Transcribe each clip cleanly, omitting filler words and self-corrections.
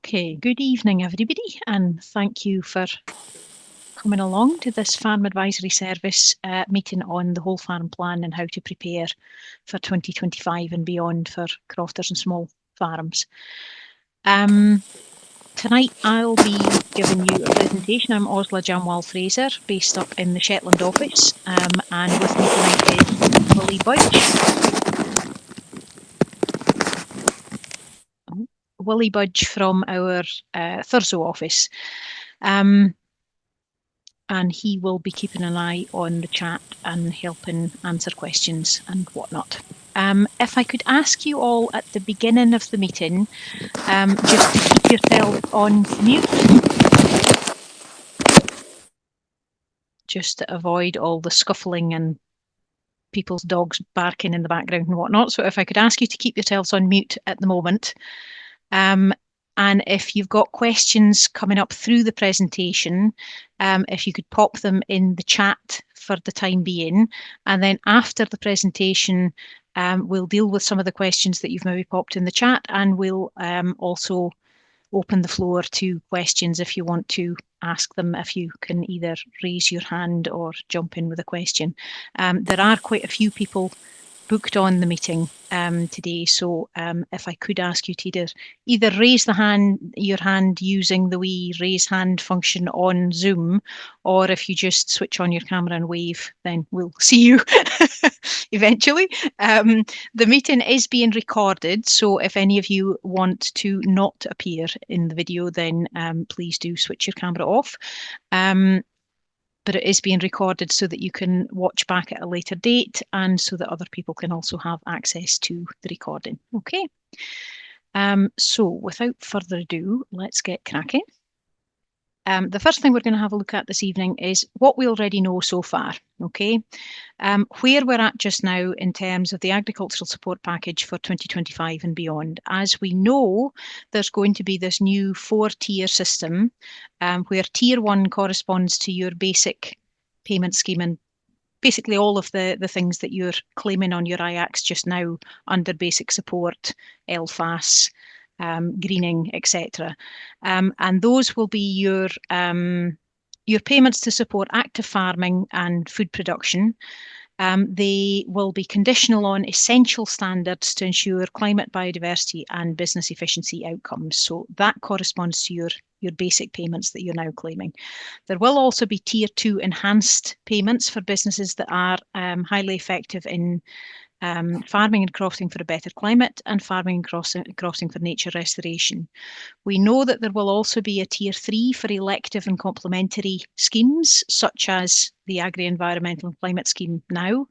Okay, good evening everybody, and thank you for coming along to this Farm Advisory Service meeting on the whole farm plan and how to prepare for 2025 and beyond for crofters and small farms. Tonight I'll be giving you a presentation. I'm Osla Jamwal-Fraser, based up in the Shetland office, and with me tonight is Willie Budge from our Thurso office. And he will be keeping an eye on the chat and helping answer questions and whatnot. If I could ask you all at the beginning of the meeting, just to keep yourself on mute, just to avoid all the scuffling and people's dogs barking in the background and whatnot. So if I could ask you to keep yourselves on mute at the moment. And if you've got questions coming up through the presentation, if you could pop them in the chat for the time being, and then after the presentation, we'll deal with some of the questions that you've maybe popped in the chat, and we'll also open the floor to questions if you want to ask them. If you can either raise your hand or jump in with a question. There are quite a few people booked on the meeting today, so if I could ask you to either raise your hand using the wee raise hand function on Zoom, or if you just switch on your camera and wave, then we'll see you eventually. The meeting is being recorded, so if any of you want to not appear in the video, then please do switch your camera off. But it is being recorded so that you can watch back at a later date and so that other people can also have access to the recording. Okay. So without further ado, let's get cracking. The first thing we're going to have a look at this evening is what we already know so far. Okay, where we're at just now in terms of the agricultural support package for 2025 and beyond. As we know, there's going to be this new 4-tier system where tier 1 corresponds to your basic payment scheme and basically all of the things that you're claiming on your IACs just now under basic support, LFAS, greening, etc. And those will be your payments to support active farming and food production. They will be conditional on essential standards to ensure climate, biodiversity and business efficiency outcomes. So that corresponds to your basic payments that you're now claiming. There will also be tier 2 enhanced payments for businesses that are highly effective in farming and crofting for a better climate and farming and crofting for nature restoration. We know that there will also be a tier 3 for elective and complementary schemes, such as the Agri-Environmental and Climate Scheme now.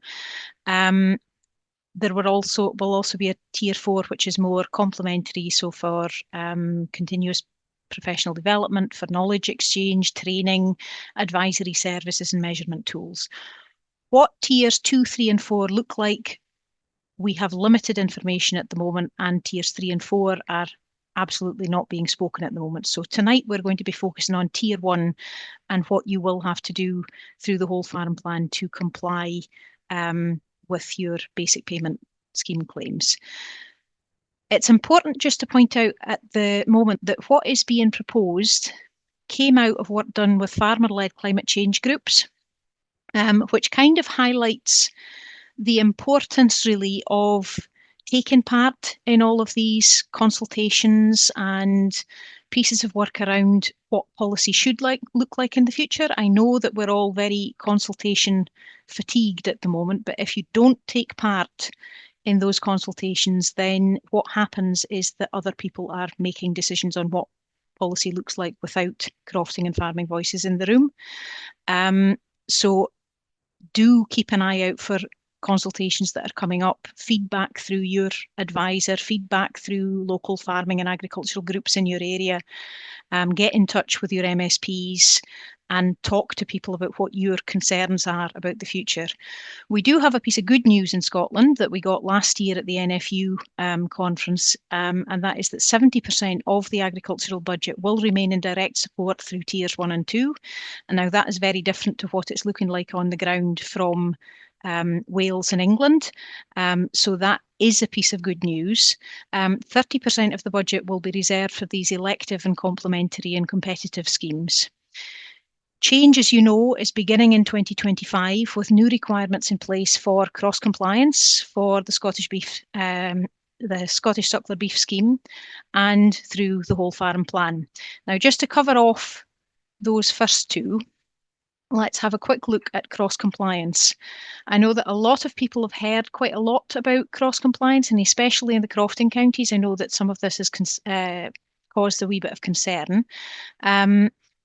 There will also be a tier 4, which is more complementary, so for continuous professional development, for knowledge exchange, training, advisory services and measurement tools. What tiers 2, 3 and 4 look like, we have limited information at the moment, and tiers 3 and 4 are absolutely not being spoken at the moment. So tonight we're going to be focusing on tier 1 and what you will have to do through the whole farm plan to comply with your basic payment scheme claims. It's important just to point out at the moment that what is being proposed came out of work done with farmer-led climate change groups, which kind of highlights the importance really of taking part in all of these consultations and pieces of work around what policy should look like in the future. I know that we're all very consultation fatigued at the moment, but if you don't take part in those consultations, then what happens is that other people are making decisions on what policy looks like without crofting and farming voices in the room. So do keep an eye out for consultations that are coming up, feedback through your advisor, feedback through local farming and agricultural groups in your area. Get in touch with your MSPs and talk to people about what your concerns are about the future. We do have a piece of good news in Scotland that we got last year at the NFU conference, and that is that 70% of the agricultural budget will remain in direct support through tiers 1 and 2. And now that is very different to what it's looking like on the ground from Wales and England. So that is a piece of good news. 30% of the budget will be reserved for these elective and complementary and competitive schemes. Change, as you know, is beginning in 2025 with new requirements in place for cross-compliance for the Scottish Suckler Beef Scheme and through the Whole Farm Plan. Now, just to cover off those first two, let's have a quick look at cross-compliance. I know that a lot of people have heard quite a lot about cross-compliance, and especially in the crofting counties, I know that some of this has caused a wee bit of concern.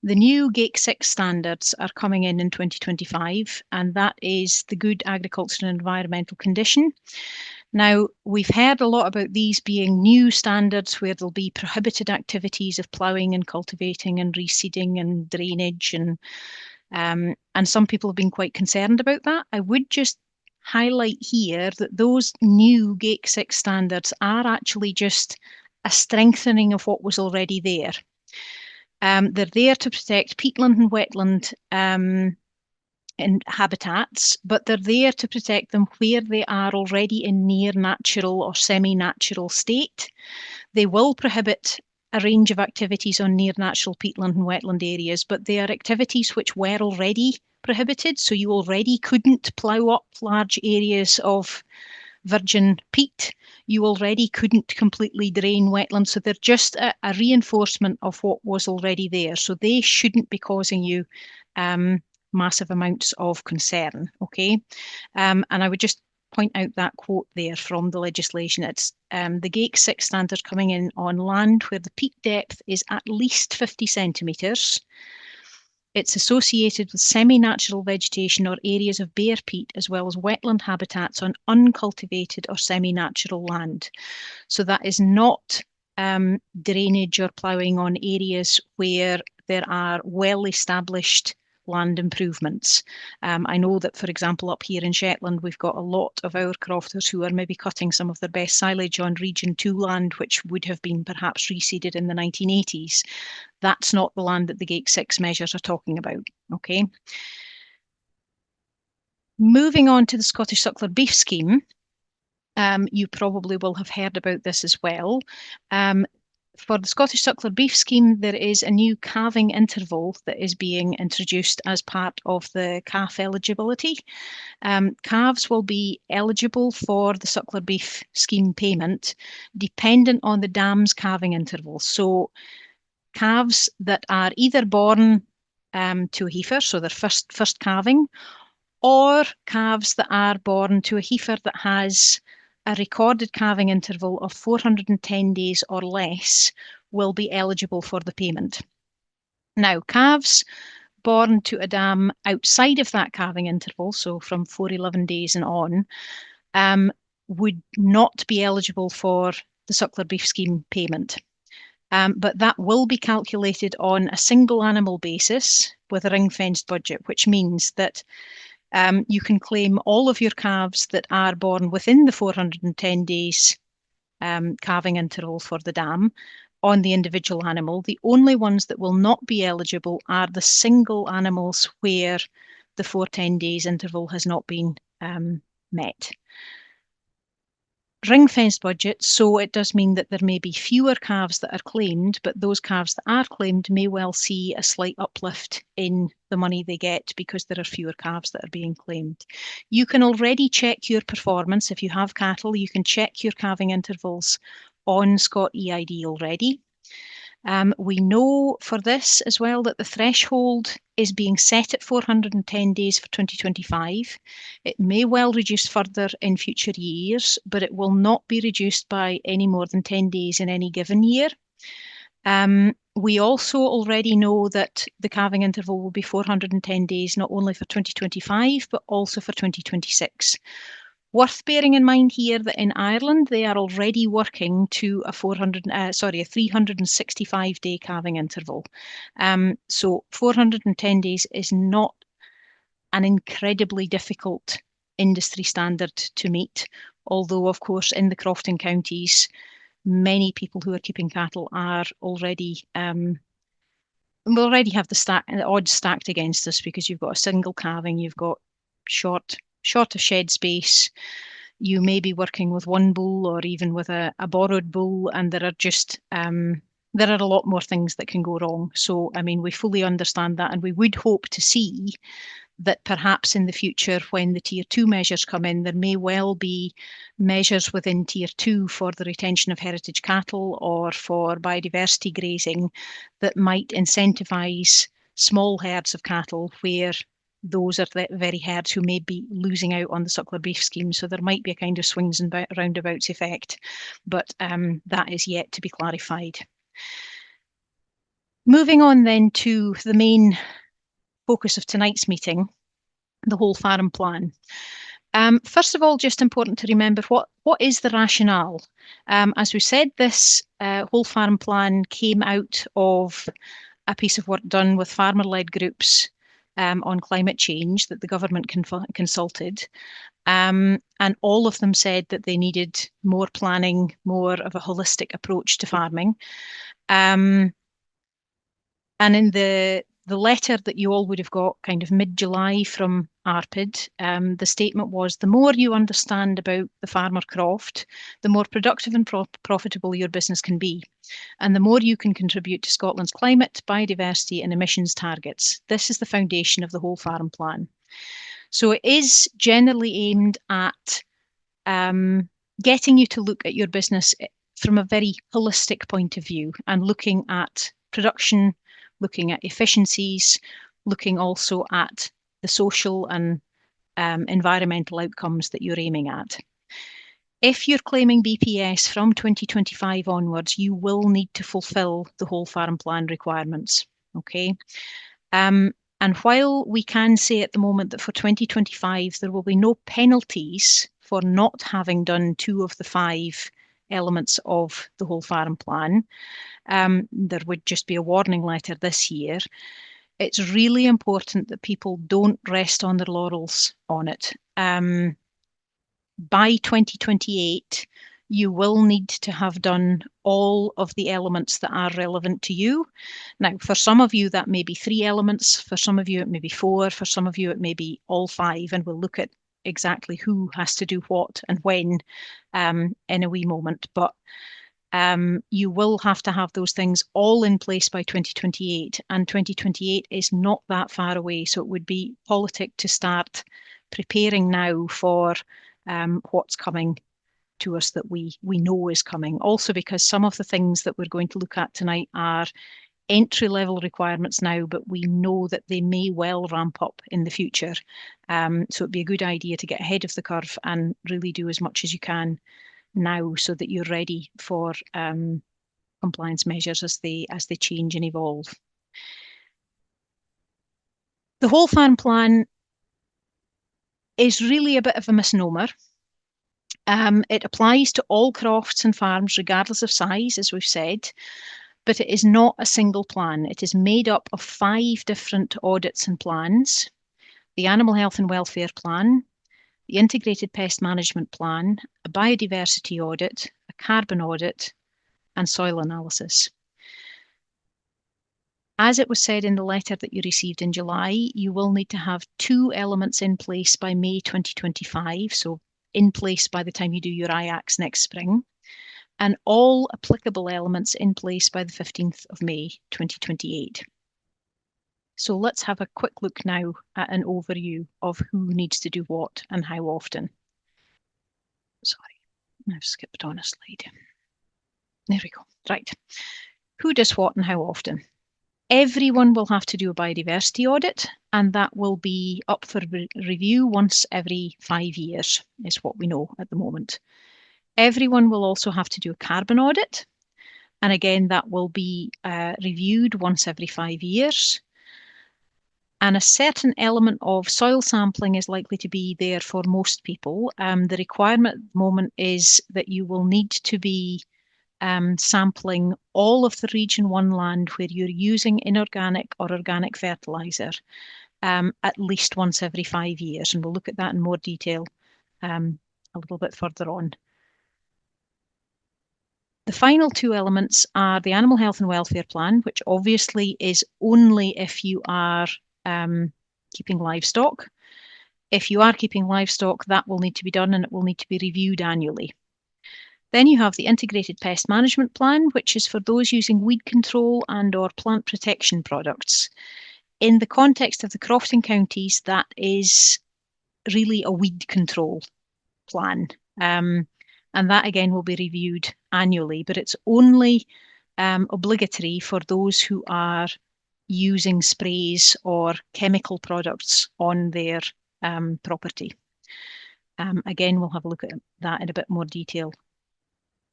The new GAKE 6 standards are coming in 2025, and that is the Good Agricultural and Environmental Condition. Now, we've heard a lot about these being new standards where there'll be prohibited activities of ploughing and cultivating and reseeding and drainage, and some people have been quite concerned about that. I would just highlight here that those new GAKE 6 standards are actually just a strengthening of what was already there. They're there to protect peatland and wetland and habitats, but they're there to protect them where they are already in near natural or semi-natural state. They will prohibit a range of activities on near natural peatland and wetland areas, but they are activities which were already prohibited, so you already couldn't plough up large areas of virgin peat. You already couldn't completely drain wetlands, so they're just a reinforcement of what was already there. So they shouldn't be causing you massive amounts of concern, okay? And I would just point out that quote there from the legislation. It's the GAKE 6 standard coming in on land where the peat depth is at least 50 centimetres. It's associated with semi-natural vegetation or areas of bare peat, as well as wetland habitats on uncultivated or semi-natural land. So that is not drainage or ploughing on areas where there are well-established land improvements. I know that, for example, up here in Shetland, we've got a lot of our crofters who are maybe cutting some of their best silage on Region 2 land, which would have been perhaps reseeded in the 1980s. That's not the land that the GAKE 6 measures are talking about, okay? Moving on to the Scottish Suckler Beef Scheme, you probably will have heard about this as well. For the Scottish Suckler Beef Scheme, there is a new calving interval that is being introduced as part of the calf eligibility. Calves will be eligible for the Suckler Beef Scheme payment dependent on the dam's calving interval. So calves that are either born to a heifer, so their first calving, or calves that are born to a heifer that has a recorded calving interval of 410 days or less will be eligible for the payment. Now, calves born to a dam outside of that calving interval, so from 411 days and on, would not be eligible for the Suckler Beef Scheme payment. But that will be calculated on a single animal basis with a ring-fenced budget, which means that you can claim all of your calves that are born within the 410 days calving interval for the dam on the individual animal. The only ones that will not be eligible are the single animals where the 410 days interval has not been met. Ring-fenced budget, so it does mean that there may be fewer calves that are claimed, but those calves that are claimed may well see a slight uplift in the money they get because there are fewer calves that are being claimed. You can already check your performance. If you have cattle, you can check your calving intervals on Scot EID already. We know for this as well that the threshold is being set at 410 days for 2025. It may well reduce further in future years, but it will not be reduced by any more than 10 days in any given year. We also already know that the calving interval will be 410 days, not only for 2025, but also for 2026. Worth bearing in mind here that in Ireland, they are already working to a 365-day calving interval. So 410 days is not an incredibly difficult industry standard to meet, although, of course, in the crofting counties, many people who are keeping cattle are already we already have the odds stacked against us because you've got a single calving, you've got short short of shed space. You may be working with one bull or even with a borrowed bull, and there are a lot more things that can go wrong. So, I mean, we fully understand that, and we would hope to see that perhaps in the future, when the Tier 2 measures come in, there may well be measures within Tier 2 for the retention of heritage cattle or for biodiversity grazing that might incentivise small herds of cattle where those are the very herds who may be losing out on the suckler beef scheme. So there might be a kind of swings and roundabouts effect, but that is yet to be clarified. Moving on then to the main focus of tonight's meeting, the whole farm plan. First of all, just important to remember what is the rationale? As we said, this whole farm plan came out of a piece of work done with farmer-led groups on climate change that the government consulted. And all of them said that they needed more planning, more of a holistic approach to farming. And in the letter that you all would have got kind of mid-July from ARPID, the statement was, the more you understand about the farmer croft, the more productive and profitable your business can be, and the more you can contribute to Scotland's climate, biodiversity and emissions targets. This is the foundation of the whole farm plan. So it is generally aimed at getting you to look at your business from a very holistic point of view and looking at production, looking at efficiencies, looking also at the social and environmental outcomes that you're aiming at. If you're claiming BPS from 2025 onwards, you will need to fulfil the whole farm plan requirements, okay? And while we can say at the moment that for 2025, there will be no penalties for not having done 2 of the 5 elements of the whole farm plan, there would just be a warning letter this year. It's really important that people don't rest on their laurels on it. By 2028, you will need to have done all of the elements that are relevant to you. Now, for some of you, that may be 3 elements. For some of you, it may be 4. For some of you, it may be all 5. And we'll look at exactly who has to do what and when in a wee moment. But you will have to have those things all in place by 2028. And 2028 is not that far away. So it would be politic to start preparing now for what's coming to us that we know is coming. Also because some of the things that we're going to look at tonight are entry-level requirements now, but we know that they may well ramp up in the future. So it'd be a good idea to get ahead of the curve and really do as much as you can now so that you're ready for compliance measures as they change and evolve. The whole farm plan is really a bit of a misnomer. It applies to all crofts and farms, regardless of size, as we've said, but it is not a single plan. It is made up of 5 different audits and plans: the Animal Health and Welfare Plan, the Integrated Pest Management Plan, a biodiversity audit, a carbon audit, and soil analysis. As it was said in the letter that you received in July, you will need to have 2 elements in place by May 2025, so in place by the time you do your IACs next spring, and all applicable elements in place by the 15th of May 2028. So let's have a quick look now at an overview of who needs to do what and how often. Sorry, I've skipped on a slide. There we go. Right. Who does what and how often? Everyone will have to do a biodiversity audit, and that will be up for review once every 5 years, is what we know at the moment. Everyone will also have to do a carbon audit, and again, that will be reviewed once every 5 years. And a certain element of soil sampling is likely to be there for most people. The requirement at the moment is that you will need to be sampling all of the Region 1 land where you're using inorganic or organic fertiliser at least once every 5 years. And we'll look at that in more detail a little bit further on. The final 2 elements are the Animal Health and Welfare Plan, which obviously is only if you are keeping livestock, If you are keeping livestock, that will need to be done and it will need to be reviewed annually. Then you have the Integrated Pest Management Plan, which is for those using weed control and or plant protection products. In the context of the crofting counties, that is really a weed control plan. And that again will be reviewed annually, but it's only obligatory for those who are using sprays or chemical products on their property. Again, we'll have a look at that in a bit more detail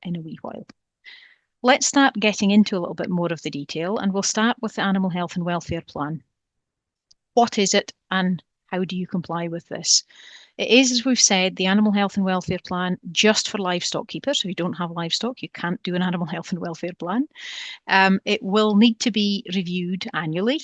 in a wee while. Let's start getting into a little bit more of the detail, and we'll start with the Animal Health and Welfare Plan. What is it and how do you comply with this? It is, as we've said, the Animal Health and Welfare Plan just for livestock keepers. So if you don't have livestock, you can't do an Animal Health and Welfare Plan. It will need to be reviewed annually,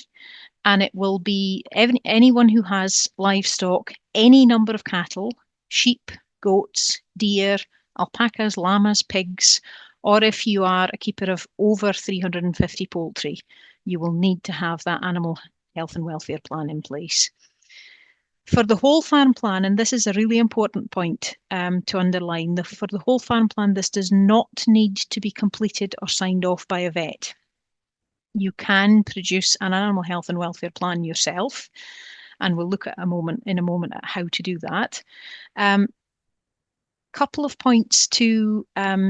and it will be anyone who has livestock, any number of cattle, sheep, goats, deer, alpacas, llamas, pigs, or if you are a keeper of over 350 poultry, you will need to have that Animal Health and Welfare Plan in place. For the whole farm plan, and this is a really important point to underline, for the whole farm plan, this does not need to be completed or signed off by a vet. You can produce an Animal Health and Welfare Plan yourself, and we'll look at in a moment at how to do that. Couple of points to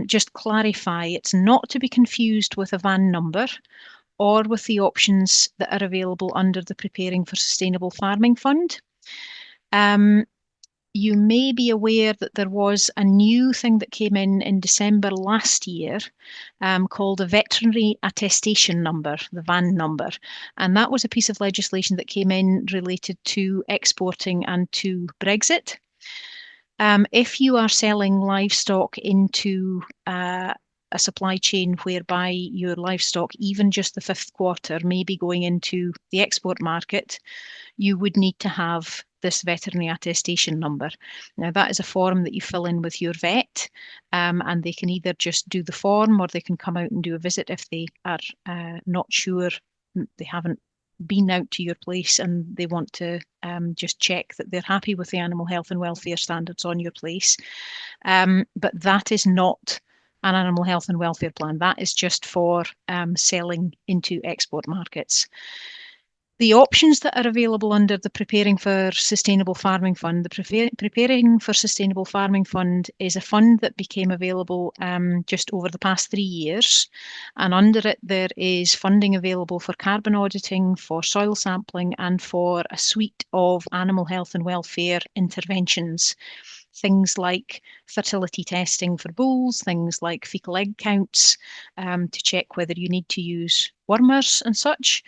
just clarify. It's not to be confused with a VAN number or with the options that are available under the Preparing for Sustainable Farming Fund. You may be aware that there was a new thing that came in December last year called a Veterinary Attestation Number, the VAN number. And that was a piece of legislation that came in related to exporting and to Brexit. If you are selling livestock into a supply chain whereby your livestock, even just the 5th quarter, may be going into the export market, you would need to have this veterinary attestation number. Now, that is a form that you fill in with your vet, and they can either just do the form or they can come out and do a visit if they are not sure, they haven't been out to your place and they want to just check that they're happy with the animal health and welfare standards on your place. But that is not an animal health and welfare plan. That is just for selling into export markets. The options that are available under the Preparing for Sustainable Farming Fund, the Preparing for Sustainable Farming Fund is a fund that became available just over the past 3 years. And under it, there is funding available for carbon auditing, for soil sampling, and for a suite of animal health and welfare interventions. Things like fertility testing for bulls, things like fecal egg counts to check whether you need to use wormers and such.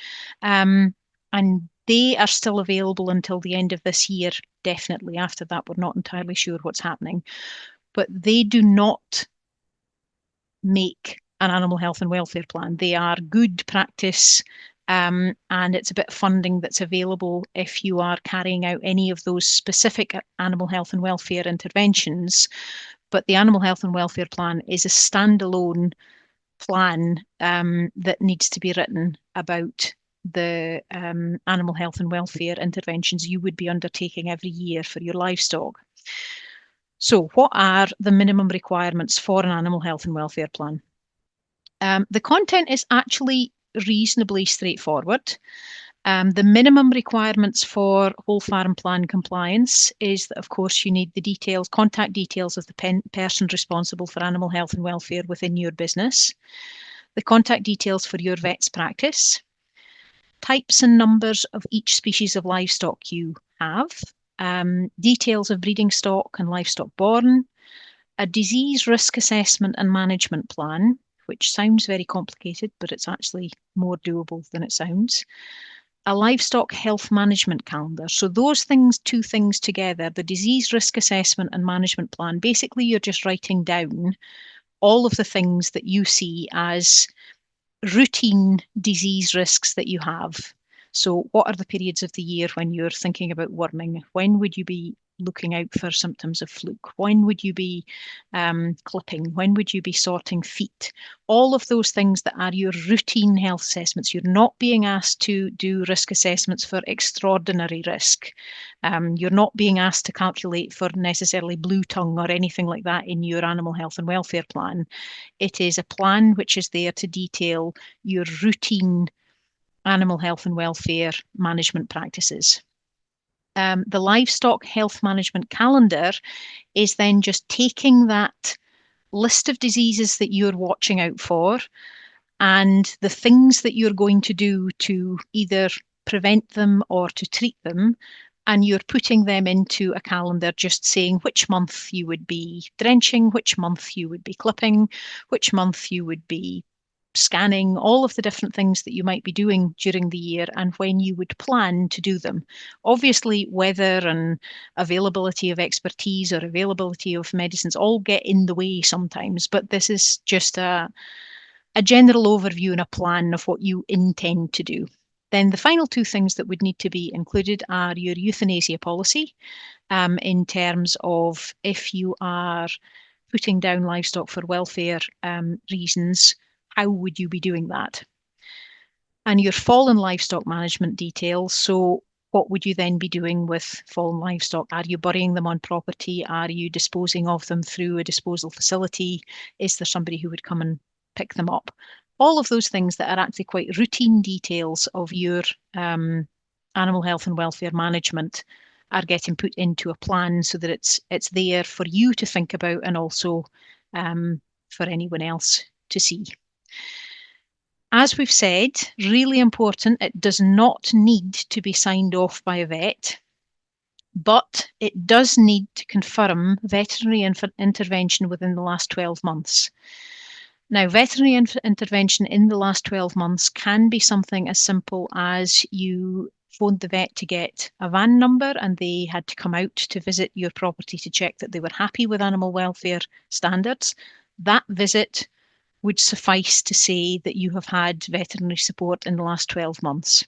And they are still available until the end of this year, definitely. After that, we're not entirely sure what's happening. But they do not make an animal health and welfare plan. They are good practice, and it's a bit of funding that's available if you are carrying out any of those specific animal health and welfare interventions. But the animal health and welfare plan is a standalone plan that needs to be written about the animal health and welfare interventions you would be undertaking every year for your livestock. So what are the minimum requirements for an animal health and welfare plan? The content is actually reasonably straightforward. The minimum requirements for whole farm plan compliance is that, of course, you need the details, contact details of the person responsible for animal health and welfare within your business, the contact details for your vet's practice, types and numbers of each species of livestock you have, details of breeding stock and livestock born, a disease risk assessment and management plan, which sounds very complicated, but it's actually more doable than it sounds, a livestock health management calendar. So those things, two things together, the disease risk assessment and management plan, basically you're just writing down all of the things that you see as routine disease risks that you have. So what are the periods of the year when you're thinking about worming? When would you be looking out for symptoms of fluke? When would you be clipping? When would you be sorting feet? All of those things that are your routine health assessments. You're not being asked to do risk assessments for extraordinary risk. You're not being asked to calculate for necessarily blue tongue or anything like that in your animal health and welfare plan. It is a plan which is there to detail your routine animal health and welfare management practices. The livestock health management calendar is then just taking that list of diseases that you're watching out for and the things that you're going to do to either prevent them or to treat them, and you're putting them into a calendar, just saying which month you would be drenching, which month you would be clipping, which month you would be scanning, all of the different things that you might be doing during the year and when you would plan to do them. Obviously, weather and availability of expertise or availability of medicines all get in the way sometimes, but this is just a general overview and a plan of what you intend to do. Then the final two things that would need to be included are your euthanasia policy, in terms of if you are putting down livestock for welfare reasons, how would you be doing that? And your fallen livestock management details. So what would you then be doing with fallen livestock? Are you burying them on property? Are you disposing of them through a disposal facility? Is there somebody who would come and pick them up? All of those things that are actually quite routine details of your animal health and welfare management are getting put into a plan so that it's there for you to think about and also for anyone else to see. As we've said, really important, it does not need to be signed off by a vet, but it does need to confirm veterinary intervention within the last 12 months. Now, veterinary intervention in the last 12 months can be something as simple as you phoned the vet to get a VAN number and they had to come out to visit your property to check that they were happy with animal welfare standards. That visit would suffice to say that you have had veterinary support in the last 12 months.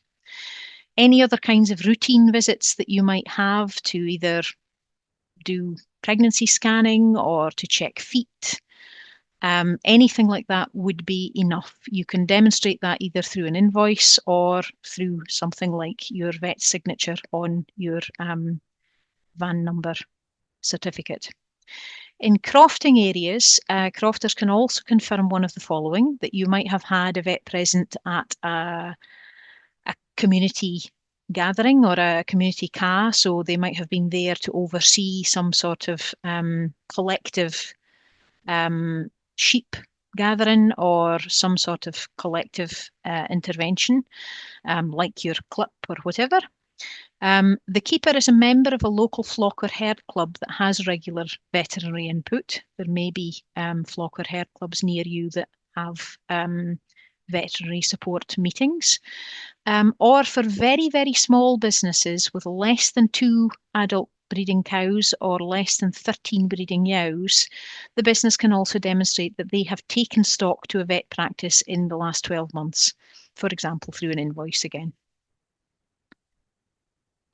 Any other kinds of routine visits that you might have to either do pregnancy scanning or to check feet, anything like that would be enough. You can demonstrate that either through an invoice or through something like your vet's signature on your VAN number certificate. In crofting areas, crofters can also confirm one of the following: that you might have had a vet present at a community gathering or a community car, so they might have been there to oversee some sort of collective sheep gathering or some sort of collective intervention, like your clip or whatever. The keeper is a member of a local flock or herd club that has regular veterinary input. There may be flock or herd clubs near you that have veterinary support meetings. Or for very, very small businesses with less than 2 adult breeding cows or less than 13 breeding ewes, the business can also demonstrate that they have taken stock to a vet practice in the last 12 months, for example, through an invoice again.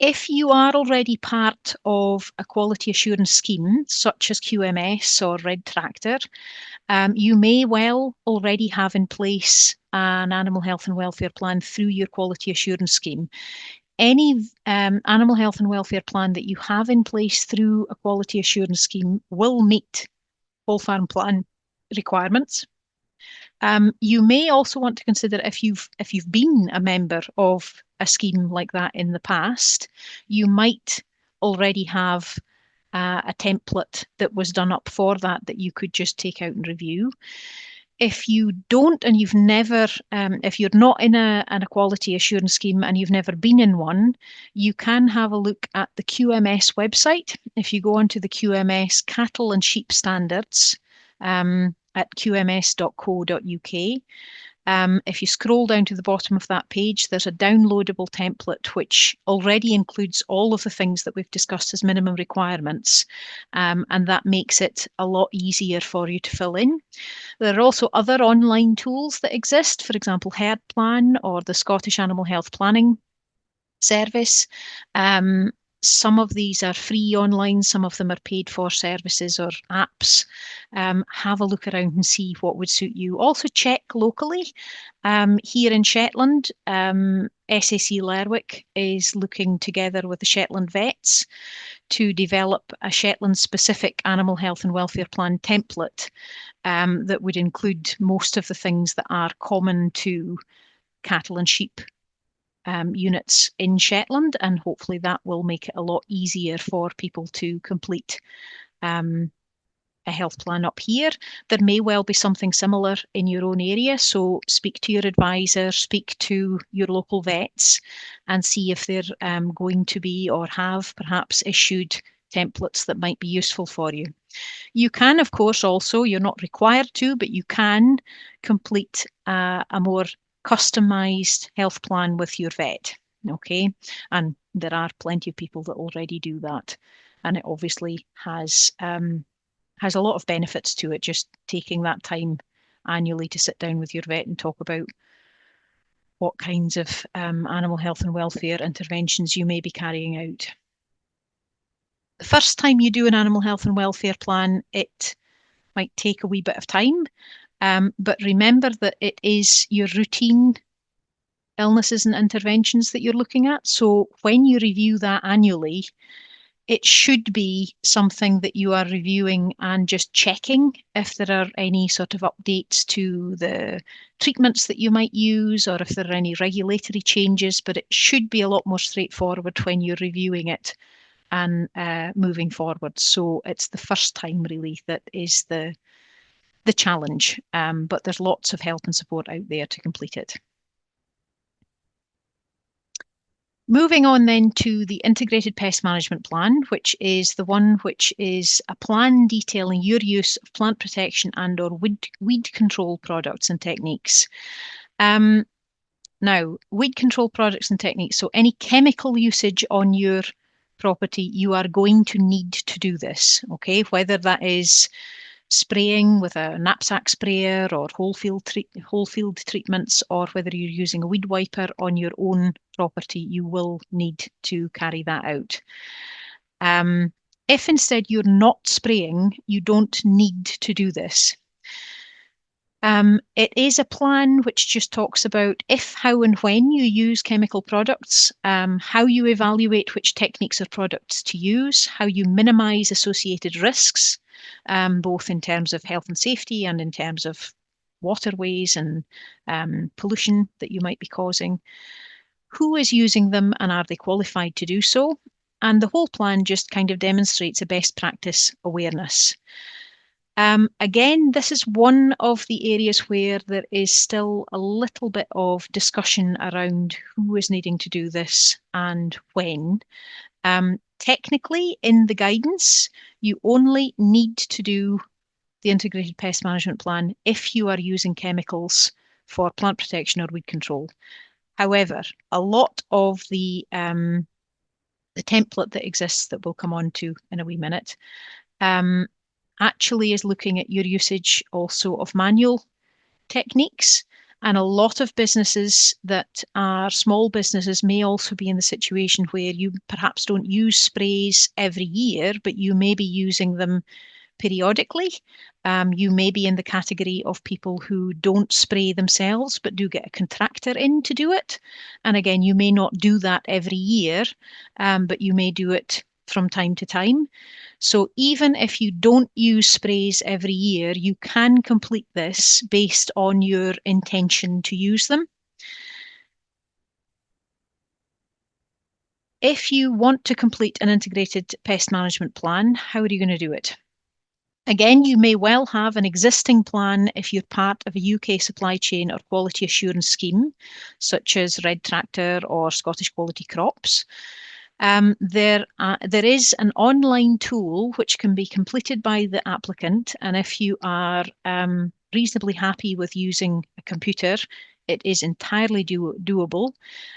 If you are already part of a quality assurance scheme, such as QMS or Red Tractor, you may well already have in place an animal health and welfare plan through your quality assurance scheme. Any animal health and welfare plan that you have in place through a quality assurance scheme will meet whole farm plan requirements. You may also want to consider if you've been a member of a scheme like that in the past, you might already have a template that was done up for that you could just take out and review. If you don't and you've never, if you're not in a quality assurance scheme and you've never been in one, you can have a look at the QMS website. If you go onto the QMS cattle and sheep standards at qms.co.uk, if you scroll down to the bottom of that page, there's a downloadable template which already includes all of the things that we've discussed as minimum requirements, and that makes it a lot easier for you to fill in. There are also other online tools that exist, for example, Herd Plan or the Scottish Animal Health Planning Service. Some of these are free online, some of them are paid for services or apps. Have a look around and see what would suit you. Also check locally. Here in Shetland, SAC Lerwick is looking together with the Shetland vets to develop a Shetland-specific animal health and welfare plan template that would include most of the things that are common to cattle and sheep units in Shetland, and hopefully that will make it a lot easier for people to complete a health plan up here. There may well be something similar in your own area, so speak to your advisor, speak to your local vets, and see if they're going to be or have perhaps issued templates that might be useful for you. You can, of course, also, you're not required to, but you can complete a more customized health plan with your vet, okay? And there are plenty of people that already do that. And it obviously has a lot of benefits to it, just taking that time annually to sit down with your vet and talk about what kinds of animal health and welfare interventions you may be carrying out. The first time you do an animal health and welfare plan, it might take a wee bit of time, but remember that it is your routine illnesses and interventions that you're looking at. So when you review that annually, it should be something that you are reviewing and just checking if there are any sort of updates to the treatments that you might use, or if there are any regulatory changes, but it should be a lot more straightforward when you're reviewing it and moving forward. So it's the first time really that is the challenge, but there's lots of help and support out there to complete it. Moving on then to the Integrated Pest Management Plan, which is the one which is a plan detailing your use of plant protection and or weed control products and techniques. Now, weed control products and techniques, so any chemical usage on your property, you are going to need to do this, okay? Whether that is spraying with a knapsack sprayer or whole field treatments, or whether you're using a weed wiper on your own property, you will need to carry that out. If instead you're not spraying, you don't need to do this. It is a plan which just talks about if, how, and when you use chemical products, how you evaluate which techniques or products to use, how you minimize associated risks, both in terms of health and safety and in terms of waterways and pollution that you might be causing, who is using them and are they qualified to do so? And the whole plan just kind of demonstrates a best practice awareness. Again, this is one of the areas where there is still a little bit of discussion around who is needing to do this and when. Technically, in the guidance, you only need to do the Integrated Pest Management Plan if you are using chemicals for plant protection or weed control. However, a lot of the template that exists that we'll come on to in a wee minute actually is looking at your usage also of manual techniques. And a lot of businesses that are small businesses may also be in the situation where you perhaps don't use sprays every year, but you may be using them periodically. You may be in the category of people who don't spray themselves, but do get a contractor in to do it. And again, you may not do that every year, but you may do it from time to time. So even if you don't use sprays every year, you can complete this based on your intention to use them. If you want to complete an integrated pest management plan, how are you going to do it? Again, you may well have an existing plan if you're part of a UK supply chain or quality assurance scheme, such as Red Tractor or Scottish Quality Crops. There is an online tool which can be completed by the applicant, and if you are reasonably happy with using a computer, it is entirely doable.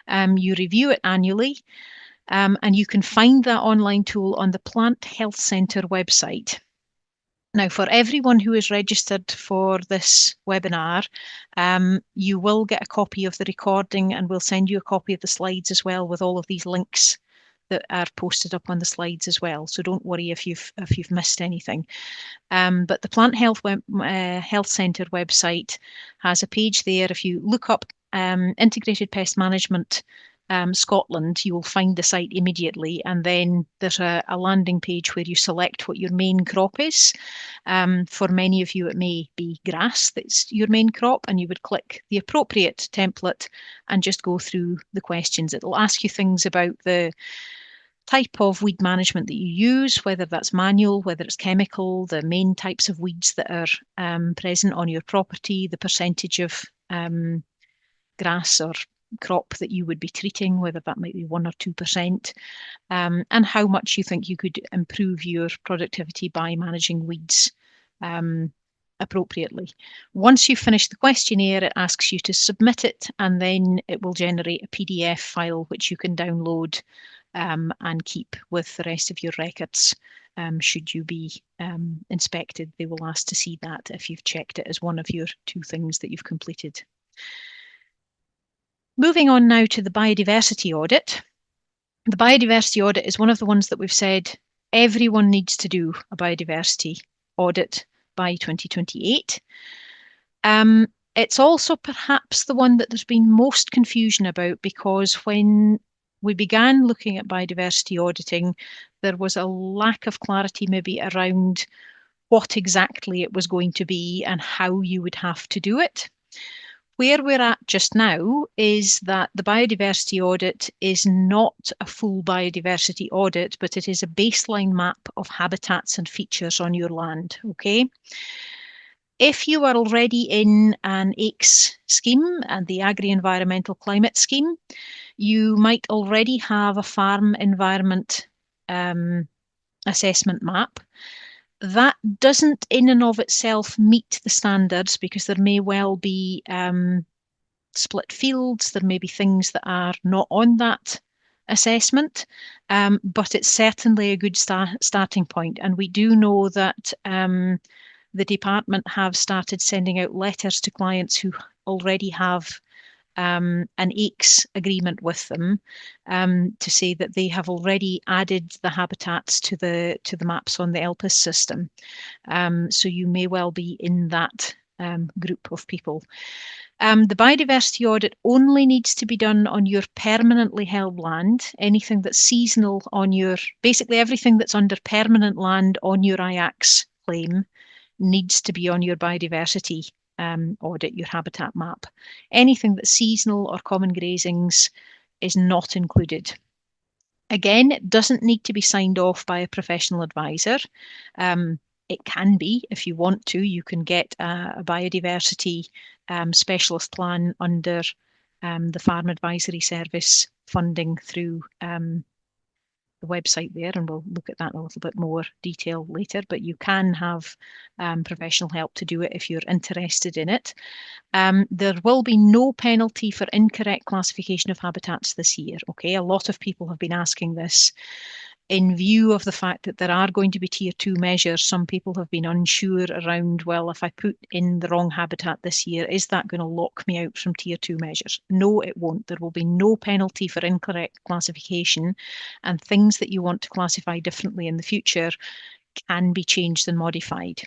You review it annually, and you can find that online tool on the Plant Health Centre website. Now, for everyone who is registered for this webinar, you will get a copy of the recording, and we'll send you a copy of the slides as well with all of these links that are posted up on the slides as well. So don't worry if you've missed anything. But the Plant Health Health Centre website has a page there. If you look up Integrated Pest Management Scotland, you will find the site immediately, and then there's a landing page where you select what your main crop is. For many of you, it may be grass that's your main crop, and you would click the appropriate template and just go through the questions. It'll ask you things about the type of weed management that you use, whether that's manual, whether it's chemical, the main types of weeds that are present on your property, the percentage of grass or crop that you would be treating, whether that might be 1 or 2%, and how much you think you could improve your productivity by managing weeds appropriately. Once you've finished the questionnaire, it asks you to submit it, and then it will generate a PDF file which you can download and keep with the rest of your records. Should you be inspected, they will ask to see that if you've checked it as one of your 2 things that you've completed. Moving on now to the biodiversity audit. The biodiversity audit is one of the ones that we've said everyone needs to do a biodiversity audit by 2028. It's also perhaps the one that there's been most confusion about, because when we began looking at biodiversity auditing, there was a lack of clarity maybe around what exactly it was going to be and how you would have to do it. Where we're at just now is that the biodiversity audit is not a full biodiversity audit, but it is a baseline map of habitats and features on your land, okay? If you are already in an AICS scheme and the Agri-Environmental Climate Scheme, you might already have a farm environment assessment map. That doesn't in and of itself meet the standards, because there may well be split fields, there may be things that are not on that assessment, but it's certainly a good starting point. And we do know that the department have started sending out letters to clients who already have an AICS agreement with them to say that they have already added the habitats to the maps on the ELPIS system. So you may well be in that group of people. The biodiversity audit only needs to be done on your permanently held land. Anything that's seasonal on your, basically everything that's under permanent land on your IACS claim needs to be on your biodiversity audit, your habitat map. Anything that's seasonal or common grazings is not included. Again, it doesn't need to be signed off by a professional advisor. It can be, if you want to. You can get a biodiversity specialist plan under the Farm Advisory Service funding through the website there, and we'll look at that in a little bit more detail later, but you can have professional help to do it if you're interested in it. There will be no penalty for incorrect classification of habitats this year. Okay, a lot of people have been asking this. In view of the fact that there are going to be tier 2 measures, some people have been unsure around, well, if I put in the wrong habitat this year, is that going to lock me out from tier 2 measures? No, it won't. There will be no penalty for incorrect classification, and things that you want to classify differently in the future can be changed and modified.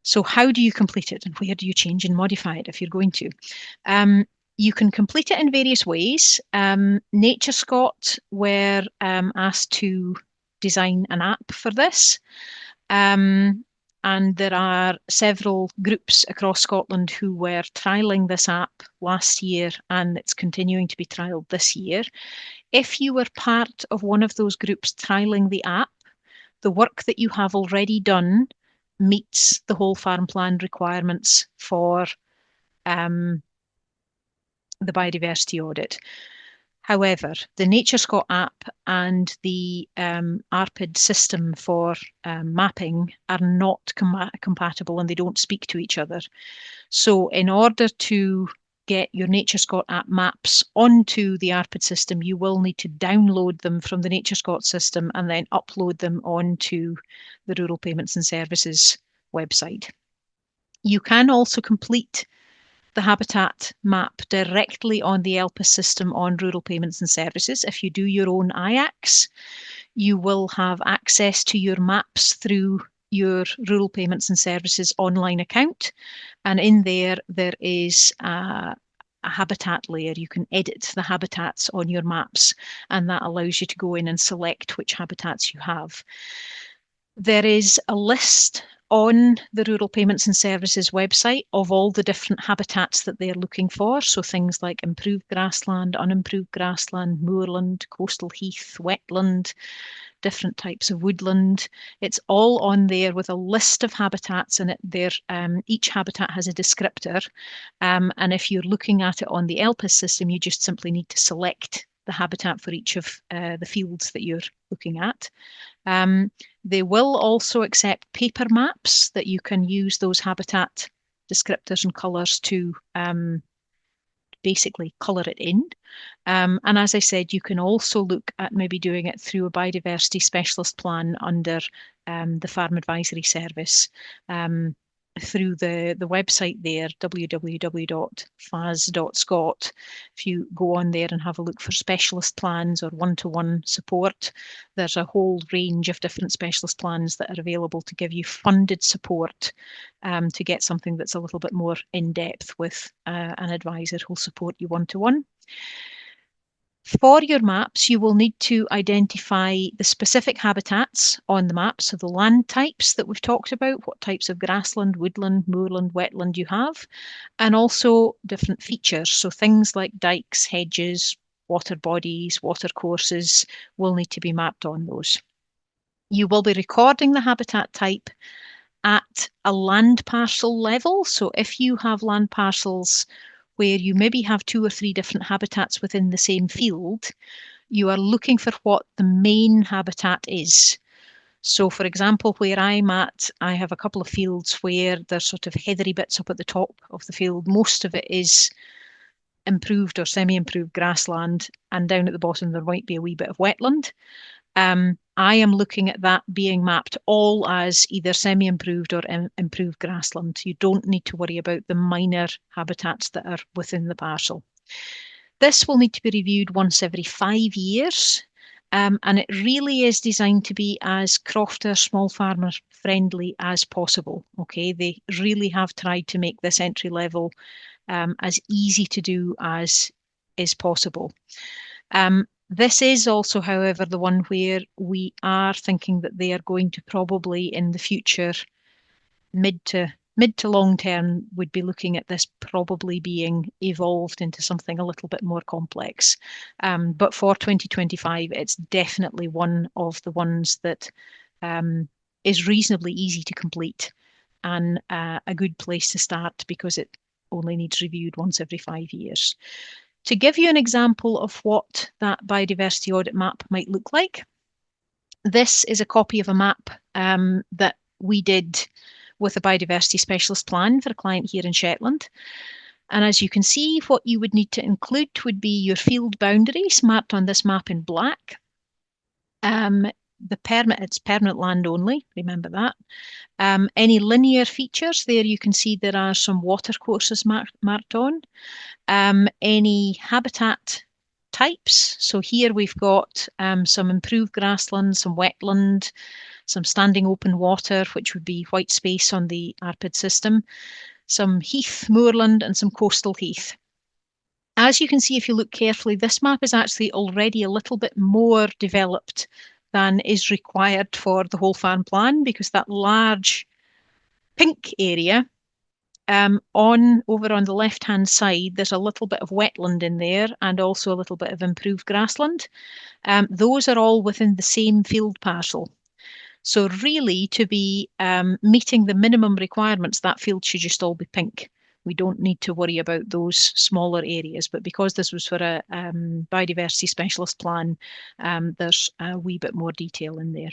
So how do you complete it, and where do you change and modify it if you're going to? You can complete it in various ways. NatureScot were asked to design an app for this. And there are several groups across Scotland who were trialling this app last year, and it's continuing to be trialed this year. If you were part of one of those groups trialling the app, the work that you have already done meets the whole farm plan requirements for the biodiversity audit. However, the NatureScot app and the ARPID system for mapping are not compatible, and they don't speak to each other. So in order to get your NatureScot app maps onto the ARPID system, you will need to download them from the NatureScot system and then upload them onto the Rural Payments and Services website. You can also complete the habitat map directly on the ELPIS system on Rural Payments and Services. If you do your own IACS, you will have access to your maps through your Rural Payments and Services online account. And in there is a habitat layer. You can edit the habitats on your maps, and that allows you to go in and select which habitats you have. There is a list on the Rural Payments and Services website of all the different habitats that they're looking for. So things like improved grassland, unimproved grassland, moorland, coastal heath, wetland, different types of woodland. It's all on there with a list of habitats, and each habitat has a descriptor. And if you're looking at it on the ELPIS system, you just simply need to select the habitat for each of the fields that you're looking at. They will also accept paper maps that you can use those habitat descriptors and colours to basically colour it in. And as I said, you can also look at maybe doing it through a biodiversity specialist plan under the Farm Advisory Service through the website there, www.fas.scot. If you go on there and have a look for specialist plans or one-to-one support, there's a whole range of different specialist plans that are available to give you funded support to get something that's a little bit more in-depth with an advisor who'll support you one-to-one. For your maps, you will need to identify the specific habitats on the map, so the land types that we've talked about, what types of grassland, woodland, moorland, wetland you have, and also different features, so things like dikes, hedges, water bodies, water courses will need to be mapped on those. You will be recording the habitat type at a land parcel level, so if you have land parcels where you maybe have 2 or 3 different habitats within the same field, you are looking for what the main habitat is. So for example, where I'm at, I have a couple of fields where there's sort of heathery bits up at the top of the field. Most of it is improved or semi-improved grassland, and down at the bottom there might be a wee bit of wetland. I am looking at that being mapped all as either semi-improved or improved grassland. You don't need to worry about the minor habitats that are within the parcel. This will need to be reviewed once every 5 years, and it really is designed to be as crofter, small farmer friendly as possible. Okay, they really have tried to make this entry level as easy to do as is possible. This is also, however, the one where we are thinking that they are going to probably in the future, mid to long term, would be looking at this probably being evolved into something a little bit more complex. But for 2025, it's definitely one of the ones that is reasonably easy to complete and a good place to start because it only needs reviewed once every 5 years. To give you an example of what that biodiversity audit map might look like, this is a copy of a map that we did with a biodiversity specialist plan for a client here in Shetland. And as you can see, what you would need to include would be your field boundaries marked on this map in black. It's permanent land only, remember that. Any linear features, there you can see there are some water courses marked on. Any habitat types, so here we've got some improved grassland, some wetland, some standing open water, which would be white space on the ARPID system, some heath, moorland, and some coastal heath. As you can see, if you look carefully, this map is actually already a little bit more developed than is required for the whole farm plan, because that large pink area over on the left-hand side, there's a little bit of wetland in there and also a little bit of improved grassland. Those are all within the same field parcel. So really, to be meeting the minimum requirements, that field should just all be pink. We don't need to worry about those smaller areas, but because this was for a biodiversity specialist plan, there's a wee bit more detail in there.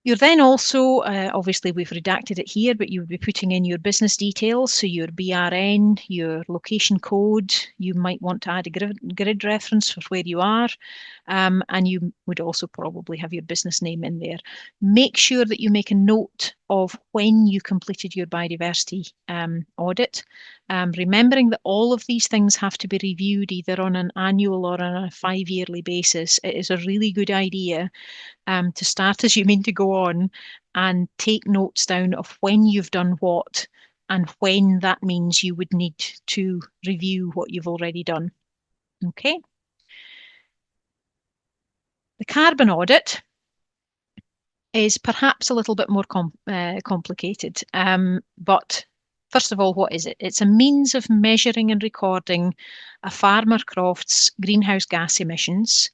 You're then also, obviously we've redacted it here, but you would be putting in your business details, so your BRN, your location code, you might want to add a grid reference for where you are, and you would also probably have your business name in there. Make sure that you make a note of when you completed your biodiversity audit, remembering that all of these things have to be reviewed either on an annual or on a 5-yearly basis. It is a really good idea to start as you mean to go on and take notes down of when you've done what and when that means you would need to review what you've already done. Okay. The carbon audit is perhaps a little bit more complicated, but first of all, what is it? It's a means of measuring and recording a farmer croft's greenhouse gas emissions.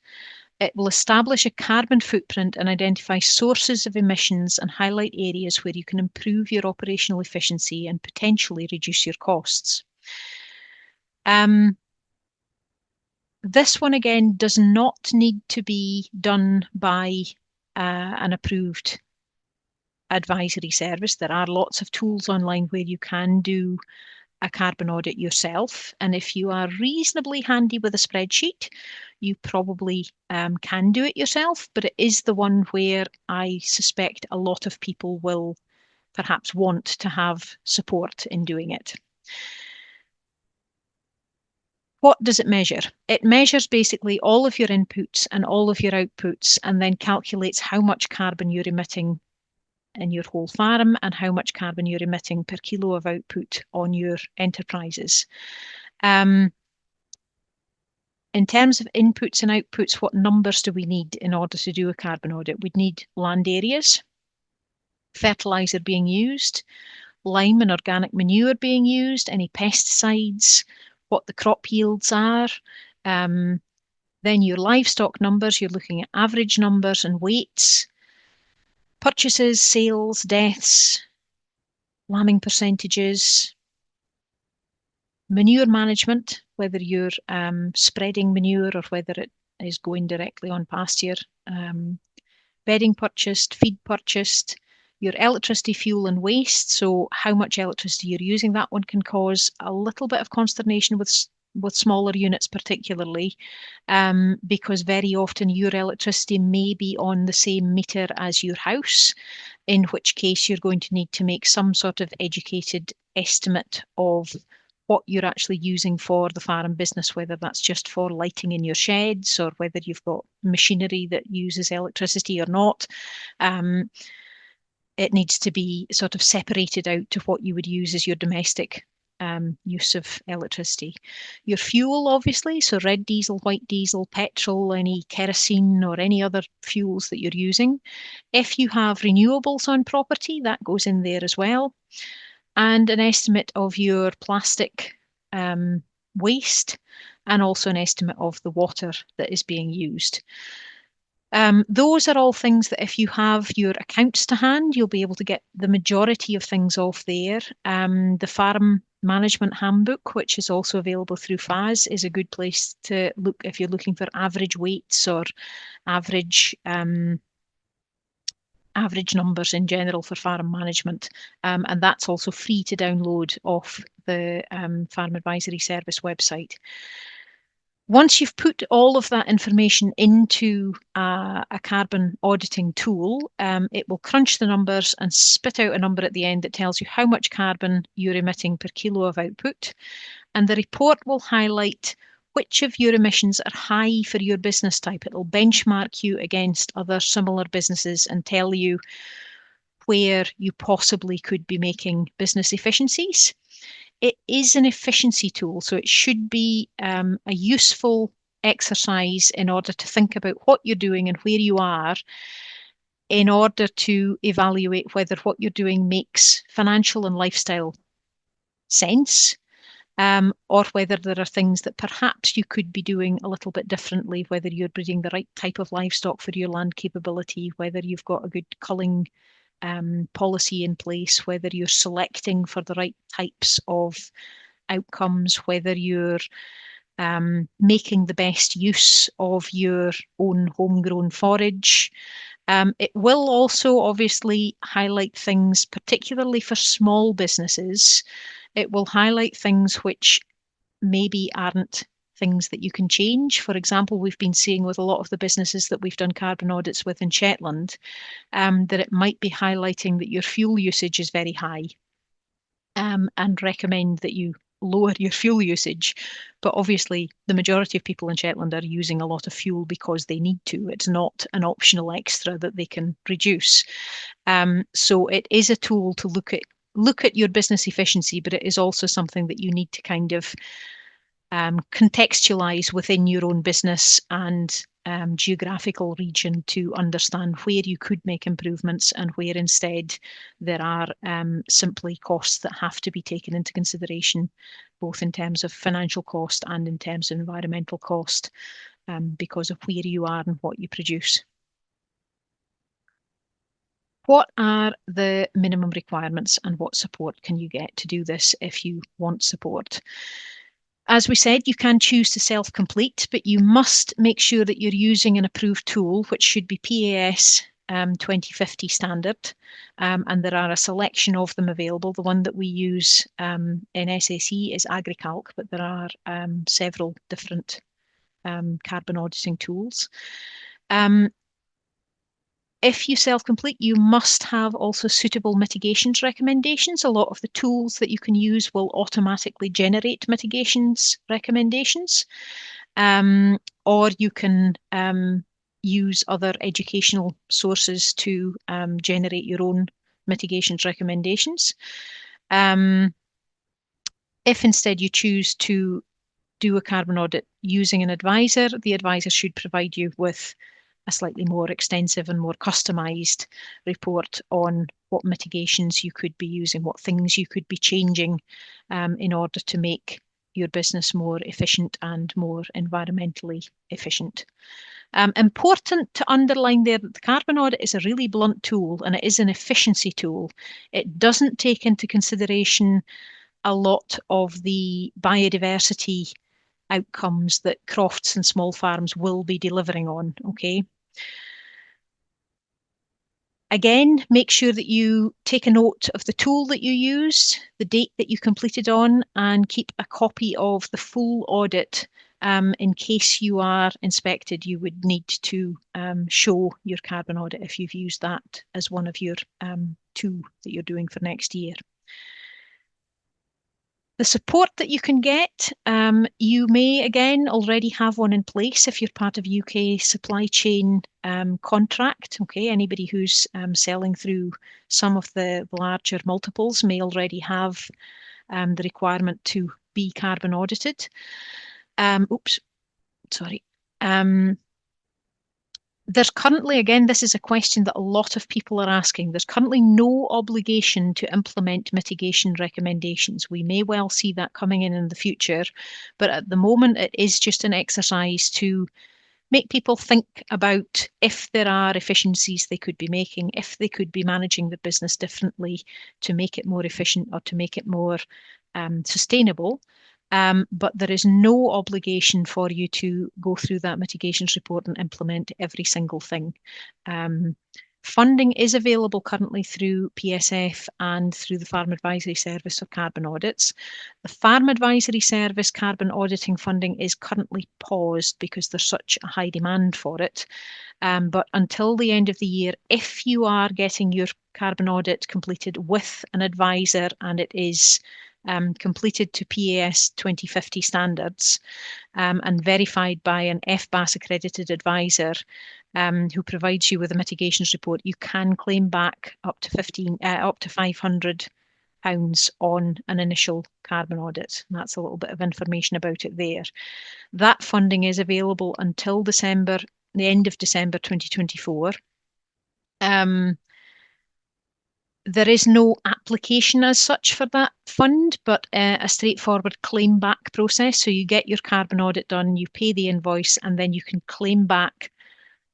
It will establish a carbon footprint and identify sources of emissions and highlight areas where you can improve your operational efficiency and potentially reduce your costs. This one again does not need to be done by an approved advisory service. There are lots of tools online where you can do a carbon audit yourself. And if you are reasonably handy with a spreadsheet, you probably can do it yourself, but it is the one where I suspect a lot of people will perhaps want to have support in doing it. What does it measure? It measures basically all of your inputs and all of your outputs and then calculates how much carbon you're emitting in your whole farm and how much carbon you're emitting per kilo of output on your enterprises. In terms of inputs and outputs, what numbers do we need in order to do a carbon audit? We'd need land areas, fertilizer being used, lime and organic manure being used, any pesticides, what the crop yields are. Then your livestock numbers, you're looking at average numbers and weights, purchases, sales, deaths, lambing percentages, manure management, whether you're spreading manure or whether it is going directly on pasture, bedding purchased, feed purchased, your electricity, fuel and waste. So how much electricity you're using, that one can cause a little bit of consternation with smaller units particularly, because very often your electricity may be on the same meter as your house, in which case you're going to need to make some sort of educated estimate of what you're actually using for the farm business, whether that's just for lighting in your sheds or whether you've got machinery that uses electricity or not. It needs to be sort of separated out to what you would use as your domestic use of electricity. Your fuel, obviously, so red diesel, white diesel, petrol, any kerosene or any other fuels that you're using. If you have renewables on property, that goes in there as well. And an estimate of your plastic waste and also an estimate of the water that is being used. Those are all things that if you have your accounts to hand, you'll be able to get the majority of things off there. The Farm Management Handbook, which is also available through FAS, is a good place to look if you're looking for average weights or average numbers in general for farm management. And that's also free to download off the Farm Advisory Service website. Once you've put all of that information into a carbon auditing tool, it will crunch the numbers and spit out a number at the end that tells you how much carbon you're emitting per kilo of output. And the report will highlight which of your emissions are high for your business type. It'll benchmark you against other similar businesses and tell you where you possibly could be making business efficiencies. It is an efficiency tool, so it should be a useful exercise in order to think about what you're doing and where you are in order to evaluate whether what you're doing makes financial and lifestyle sense, or whether there are things that perhaps you could be doing a little bit differently, whether you're breeding the right type of livestock for your land capability, whether you've got a good culling policy in place, whether you're selecting for the right types of outcomes, whether you're making the best use of your own homegrown forage. It will also obviously highlight things, particularly for small businesses. It will highlight things which maybe aren't things that you can change. For example, we've been seeing with a lot of the businesses that we've done carbon audits with in Shetland, that it might be highlighting that your fuel usage is very high, and recommend that you lower your fuel usage. But obviously, the majority of people in Shetland are using a lot of fuel because they need to. It's not an optional extra that they can reduce. So it is a tool to look at your business efficiency, but it is also something that you need to kind of contextualize within your own business and geographical region to understand where you could make improvements and where instead there are simply costs that have to be taken into consideration, both in terms of financial cost and in terms of environmental cost, because of where you are and what you produce. What are the minimum requirements and what support can you get to do this if you want support? As we said, you can choose to self-complete, but you must make sure that you're using an approved tool, which should be PAS 2050 standard. And there are a selection of them available. The one that we use in SSE is AgriCalc, but there are several different carbon auditing tools. If you self-complete, you must have also suitable mitigations recommendations. A lot of the tools that you can use will automatically generate mitigations recommendations, or you can use other educational sources to generate your own mitigations recommendations. If instead you choose to do a carbon audit using an advisor, the advisor should provide you with a slightly more extensive and more customized report on what mitigations you could be using, what things you could be changing in order to make your business more efficient and more environmentally efficient. Important to underline there that the carbon audit is a really blunt tool and it is an efficiency tool. It doesn't take into consideration a lot of the biodiversity outcomes that Crofts and Small Farms will be delivering on, okay? Again, make sure that you take a note of the tool that you used, the date that you completed on, and keep a copy of the full audit. In case you are inspected, you would need to show your carbon audit if you've used that as one of your two that you're doing for next year. The support that you can get, you may again already have one in place if you're part of UK supply chain contract. Okay, anybody who's selling through some of the larger multiples may already have the requirement to be carbon audited. Oops, sorry. There's currently, again, this is a question that a lot of people are asking. There's currently no obligation to implement mitigation recommendations. We may well see that coming in the future, but at the moment it is just an exercise to make people think about if there are efficiencies they could be making, if they could be managing the business differently to make it more efficient or to make it more sustainable. But there is no obligation for you to go through that mitigations report and implement every single thing. Funding is available currently through PSF and through the Farm Advisory Service for carbon audits. The Farm Advisory Service carbon auditing funding is currently paused because there's such a high demand for it. But until the end of the year, if you are getting your carbon audit completed with an advisor and it is completed to PAS 2050 standards and verified by an FBAS accredited advisor who provides you with a mitigations report, you can claim back up to £500 on an initial carbon audit. And that's a little bit of information about it there. That funding is available until December, the end of December 2024. There is no application as such for that fund, but a straightforward claim back process. So you get your carbon audit done, you pay the invoice, and then you can claim back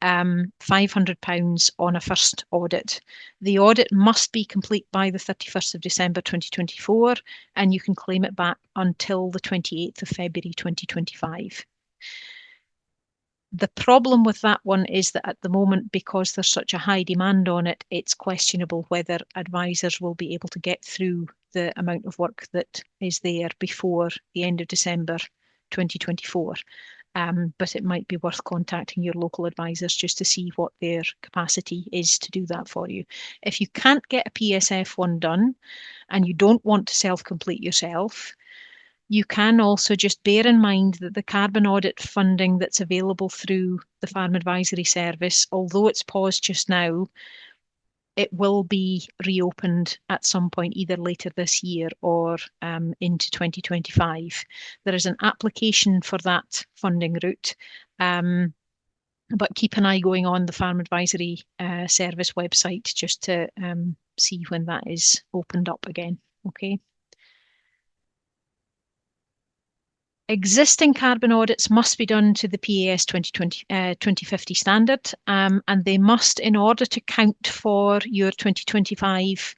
£500 on a first audit. The audit must be complete by the 31st of December 2024, and you can claim it back until the 28th of February 2025. The problem with that one is that at the moment, because there's such a high demand on it, it's questionable whether advisors will be able to get through the amount of work that is there before the end of December 2024. But it might be worth contacting your local advisors just to see what their capacity is to do that for you. If you can't get a PSF1 done and you don't want to self-complete yourself, you can also just bear in mind that the carbon audit funding that's available through the Farm Advisory Service, although it's paused just now, it will be reopened at some point either later this year or into 2025. There is an application for that funding route, but keep an eye going on the Farm Advisory Service website just to see when that is opened up again. Okay. Existing carbon audits must be done to the PAS 2050 standard, and they must, in order to count for your 2025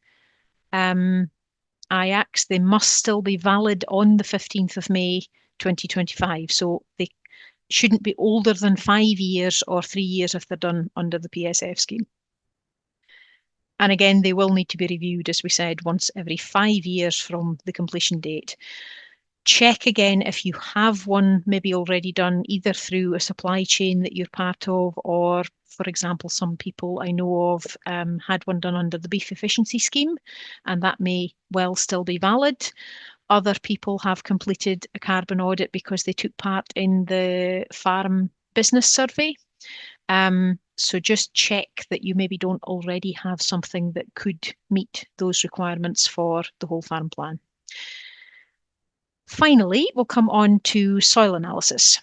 IACs, they must still be valid on the 15th of May 2025. So they shouldn't be older than 5 years or 3 years if they're done under the PSF scheme. And again, they will need to be reviewed, as we said, once every 5 years from the completion date. Check again if you have one maybe already done either through a supply chain that you're part of, or, for example, some people I know of had one done under the beef efficiency scheme, and that may well still be valid. Other people have completed a carbon audit because they took part in the farm business survey. So just check that you maybe don't already have something that could meet those requirements for the whole farm plan. Finally, we'll come on to soil analysis.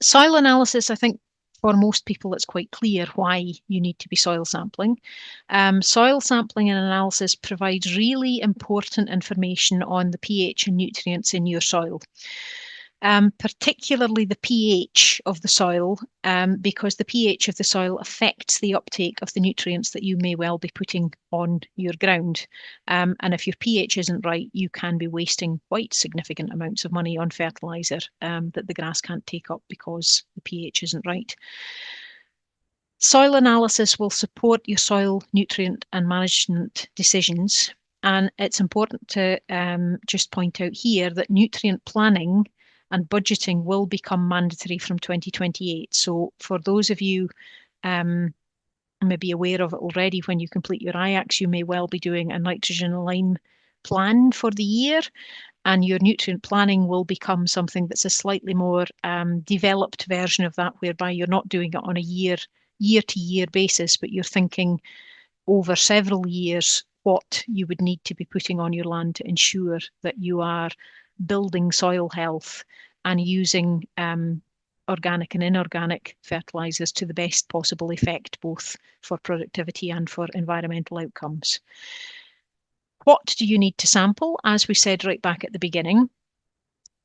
Soil analysis, I think for most people, it's quite clear why you need to be soil sampling. Soil sampling and analysis provides really important information on the pH and nutrients in your soil. Particularly the pH of the soil, because the pH of the soil affects the uptake of the nutrients that you may well be putting on your ground. And if your pH isn't right, you can be wasting quite significant amounts of money on fertiliser that the grass can't take up because the pH isn't right. Soil analysis will support your soil nutrient and management decisions. And it's important to just point out here that nutrient planning and budgeting will become mandatory from 2028. So for those of you may be aware of it already, when you complete your IACs, you may well be doing a nitrogen and lime plan for the year, and your nutrient planning will become something that's a slightly more developed version of that, whereby you're not doing it on a year-to-year basis, but you're thinking over several years what you would need to be putting on your land to ensure that you are building soil health and using organic and inorganic fertilizers to the best possible effect, both for productivity and for environmental outcomes. What do you need to sample? As we said right back at the beginning,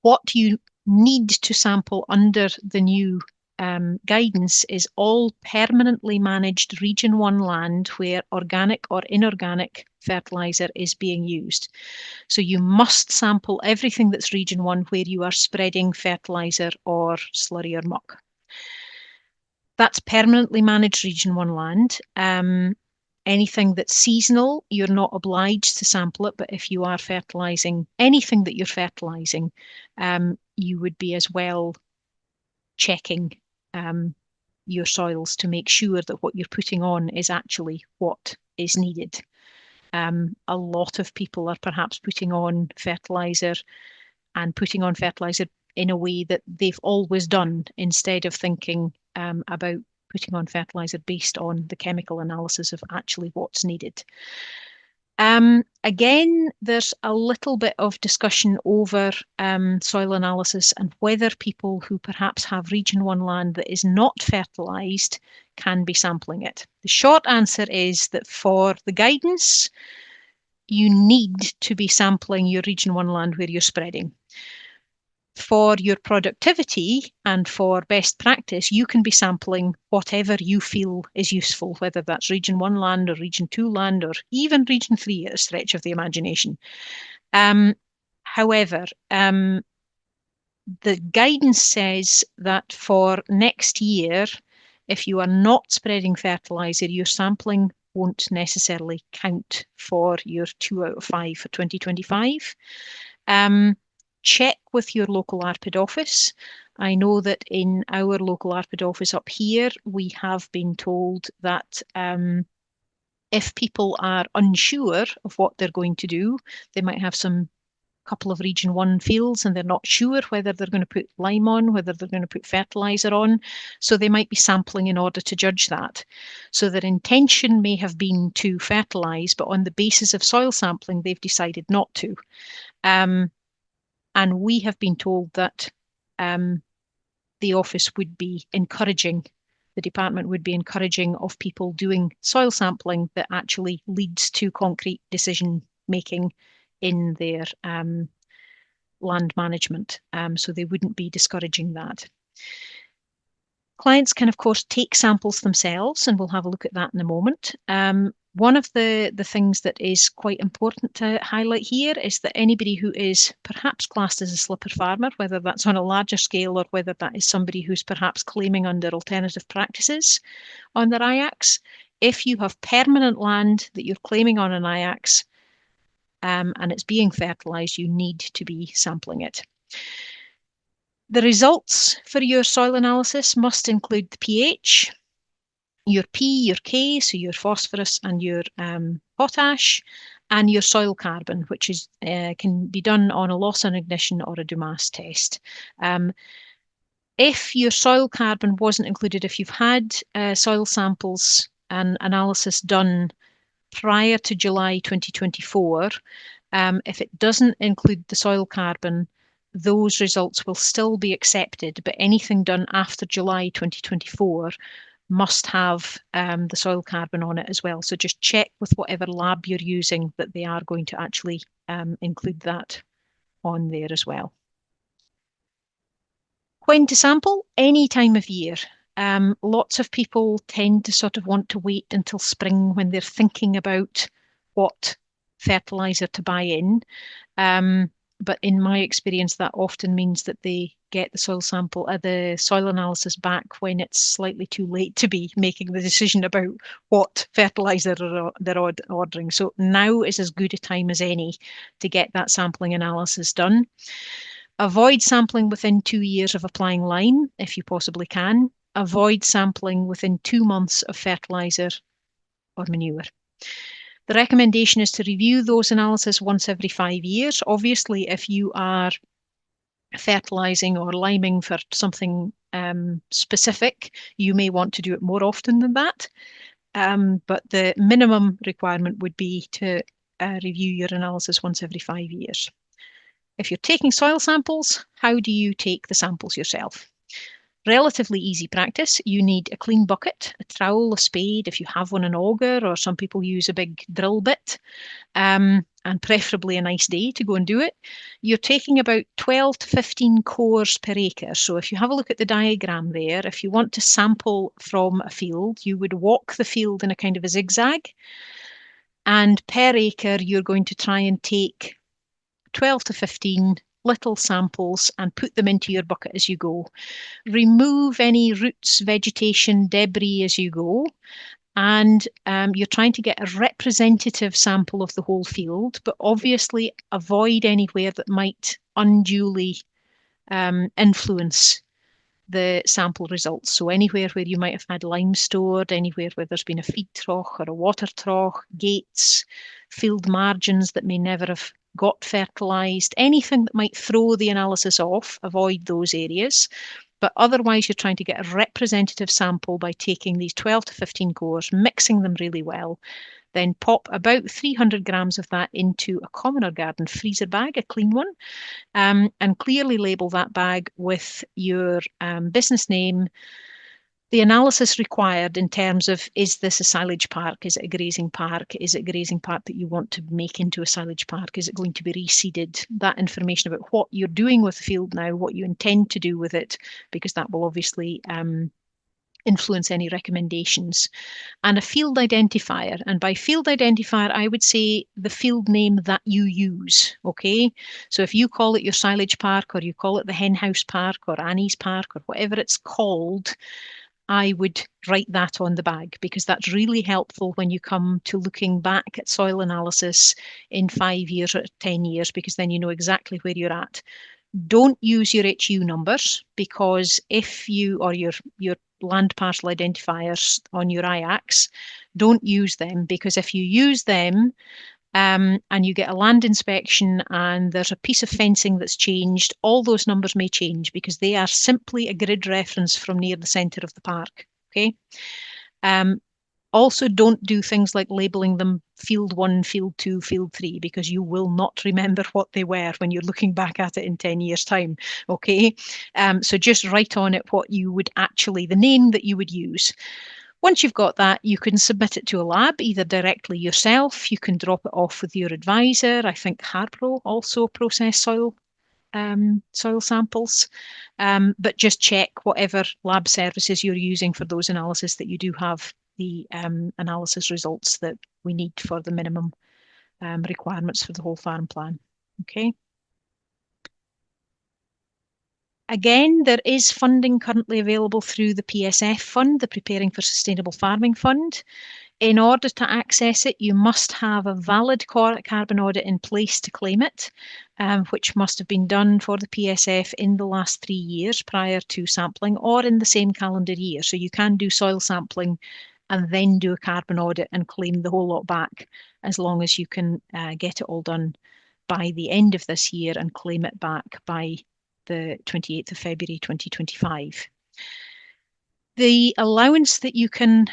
what you need to sample under the new guidance is all permanently managed Region 1 land where organic or inorganic fertiliser is being used. So you must sample everything that's Region 1 where you are spreading fertiliser or slurry or muck. That's permanently managed Region 1 land. Anything that's seasonal, you're not obliged to sample it, but if you are fertilising anything that you're fertilising, you would be as well checking your soils to make sure that what you're putting on is actually what is needed. A lot of people are perhaps putting on fertiliser in a way that they've always done, instead of thinking about putting on fertiliser based on the chemical analysis of actually what's needed. Again, there's a little bit of discussion over soil analysis and whether people who perhaps have Region 1 land that is not fertilised can be sampling it. The short answer is that for the guidance, you need to be sampling your Region 1 land where you're spreading. For your productivity and for best practice, you can be sampling whatever you feel is useful, whether that's Region 1 land or Region 2 land or even Region 3 at a stretch of the imagination. However, the guidance says that for next year, if you are not spreading fertiliser, your sampling won't necessarily count for your 2 out of 5 for 2025. check with your local ARPID office. I know that in our local ARPID office up here, we have been told that if people are unsure of what they're going to do, they might have some couple of region 1 fields and they're not sure whether they're going to put lime on, whether they're going to put fertilizer on. So they might be sampling in order to judge that. So their intention may have been to fertilize, but on the basis of soil sampling, they've decided not to. And we have been told that the office would be encouraging, the department would be encouraging of people doing soil sampling that actually leads to concrete decision making in their land management. So they wouldn't be discouraging that. Clients can, of course, take samples themselves, and we'll have a look at that in a moment. One of the things that is quite important to highlight here is that anybody who is perhaps classed as a slipper farmer, whether that's on a larger scale or whether that is somebody who's perhaps claiming under alternative practices on their IACS, if you have permanent land that you're claiming on an IACS and it's being fertilised, you need to be sampling it. The results for your soil analysis must include the pH, your P, your K, so your phosphorus and your potash, and your soil carbon, which is can be done on a loss on ignition or a Dumas test. If your soil carbon wasn't included, if you've had soil samples and analysis done prior to July 2024, if it doesn't include the soil carbon, those results will still be accepted, but anything done after July 2024 must have the soil carbon on it as well. So just check with whatever lab you're using that they are going to actually include that on there as well. When to sample? Any time of year. Lots of people tend to sort of want to wait until spring when they're thinking about what fertilizer to buy in. But in my experience, that often means that they get the soil sample, the soil analysis back when it's slightly too late to be making the decision about what fertilizer they're ordering. So now is as good a time as any to get that sampling analysis done. Avoid sampling within 2 years of applying lime, if you possibly can. Avoid sampling within 2 months of fertilizer or manure. The recommendation is to review those analyses once every 5 years. Obviously, if you are fertilizing or liming for something specific, you may want to do it more often than that. But the minimum requirement would be to review your analysis once every 5 years. If you're taking soil samples, how do you take the samples yourself? Relatively easy practice. You need a clean bucket, a trowel, a spade, if you have one, an auger, or some people use a big drill bit, and preferably a nice day to go and do it. You're taking about 12 to 15 cores per acre. So if you have a look at the diagram there, if you want to sample from a field, you would walk the field in a kind of a zigzag. And per acre, you're going to try and take 12 to 15 little samples and put them into your bucket as you go. Remove any roots, vegetation, debris as you go. And you're trying to get a representative sample of the whole field, but obviously avoid anywhere that might unduly influence the sample results. So anywhere where you might have had lime stored, anywhere where there's been a feed trough or a water trough, gates, field margins that may never have got fertilised, anything that might throw the analysis off, avoid those areas. But otherwise, you're trying to get a representative sample by taking these 12 to 15 cores, mixing them really well, then pop about 300 grams of that into a commoner garden freezer bag, a clean one, and clearly label that bag with your business name, the analysis required in terms of, is this a silage park? Is it a grazing park? Is it a grazing park that you want to make into a silage park? Is it going to be reseeded? That information about what you're doing with the field now, what you intend to do with it, because that will obviously influence any recommendations. And a field identifier. And by field identifier, I would say the field name that you use, okay? So if you call it your silage park, or you call it the hen house park, or Annie's park, or whatever it's called, I would write that on the bag, because that's really helpful when you come to looking back at soil analysis in 5 years or 10 years, because then you know exactly where you're at. Don't use your HU numbers, because if you, or your land parcel identifiers on your IACs, don't use them, because if you use them and you get a land inspection and there's a piece of fencing that's changed, all those numbers may change because they are simply a grid reference from near the centre of the park. Okay. Also, don't do things like labeling them field 1, field 2, field 3, because you will not remember what they were when you're looking back at it in 10 years' time. Okay. So just write on it what you would actually, the name that you would use. Once you've got that, you can submit it to a lab, either directly yourself, you can drop it off with your advisor. I think Harborough also process soil samples, but just check whatever lab services you're using for those analysis that you do have the analysis results that we need for the minimum requirements for the whole farm plan. Okay. Again, there is funding currently available through the PSF fund, the Preparing for Sustainable Farming Fund. In order to access it, you must have a valid carbon audit in place to claim it, which must have been done for the PSF in the last 3 years prior to sampling, or in the same calendar year. So you can do soil sampling and then do a carbon audit and claim the whole lot back, as long as you can get it all done by the end of this year and claim it back by the 28th of February 2025. The allowance that you can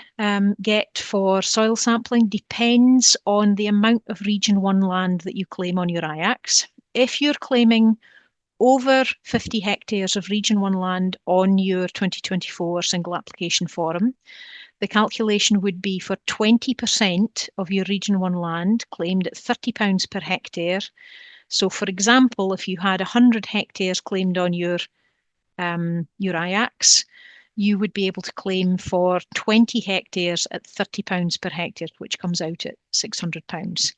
get for soil sampling depends on the amount of Region 1 land that you claim on your IACs. If you're claiming over 50 hectares of Region 1 land on your 2024 single application form, the calculation would be for 20% of your Region 1 land claimed at £30 per hectare. So, for example, if you had 100 hectares claimed on your IACs, you would be able to claim for 20 hectares at £30 per hectare, which comes out at £600.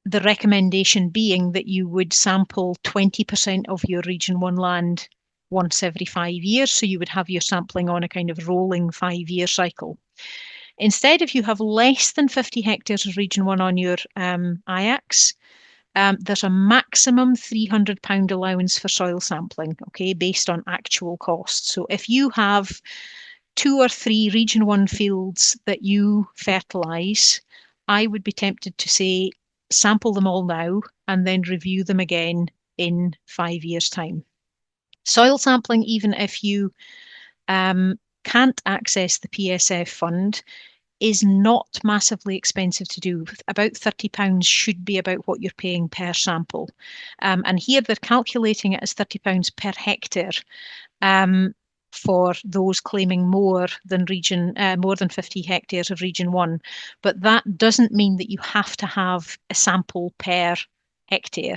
The recommendation being that you would sample 20% of your Region 1 land once every 5 years. So you would have your sampling on a kind of rolling 5-year cycle. Instead, if you have less than 50 hectares of Region 1 on your IACs, there's a maximum £300 allowance for soil sampling, okay, based on actual costs. So if you have 2 or 3 Region 1 fields that you fertilise, I would be tempted to say sample them all now and then review them again in 5 years' time. Soil sampling, even if you can't access the PSF fund, is not massively expensive to do. About £30 should be about what you're paying per sample. And here they're calculating it as £30 per hectare for those claiming more than 50 hectares of Region 1. But that doesn't mean that you have to have a sample per hectare.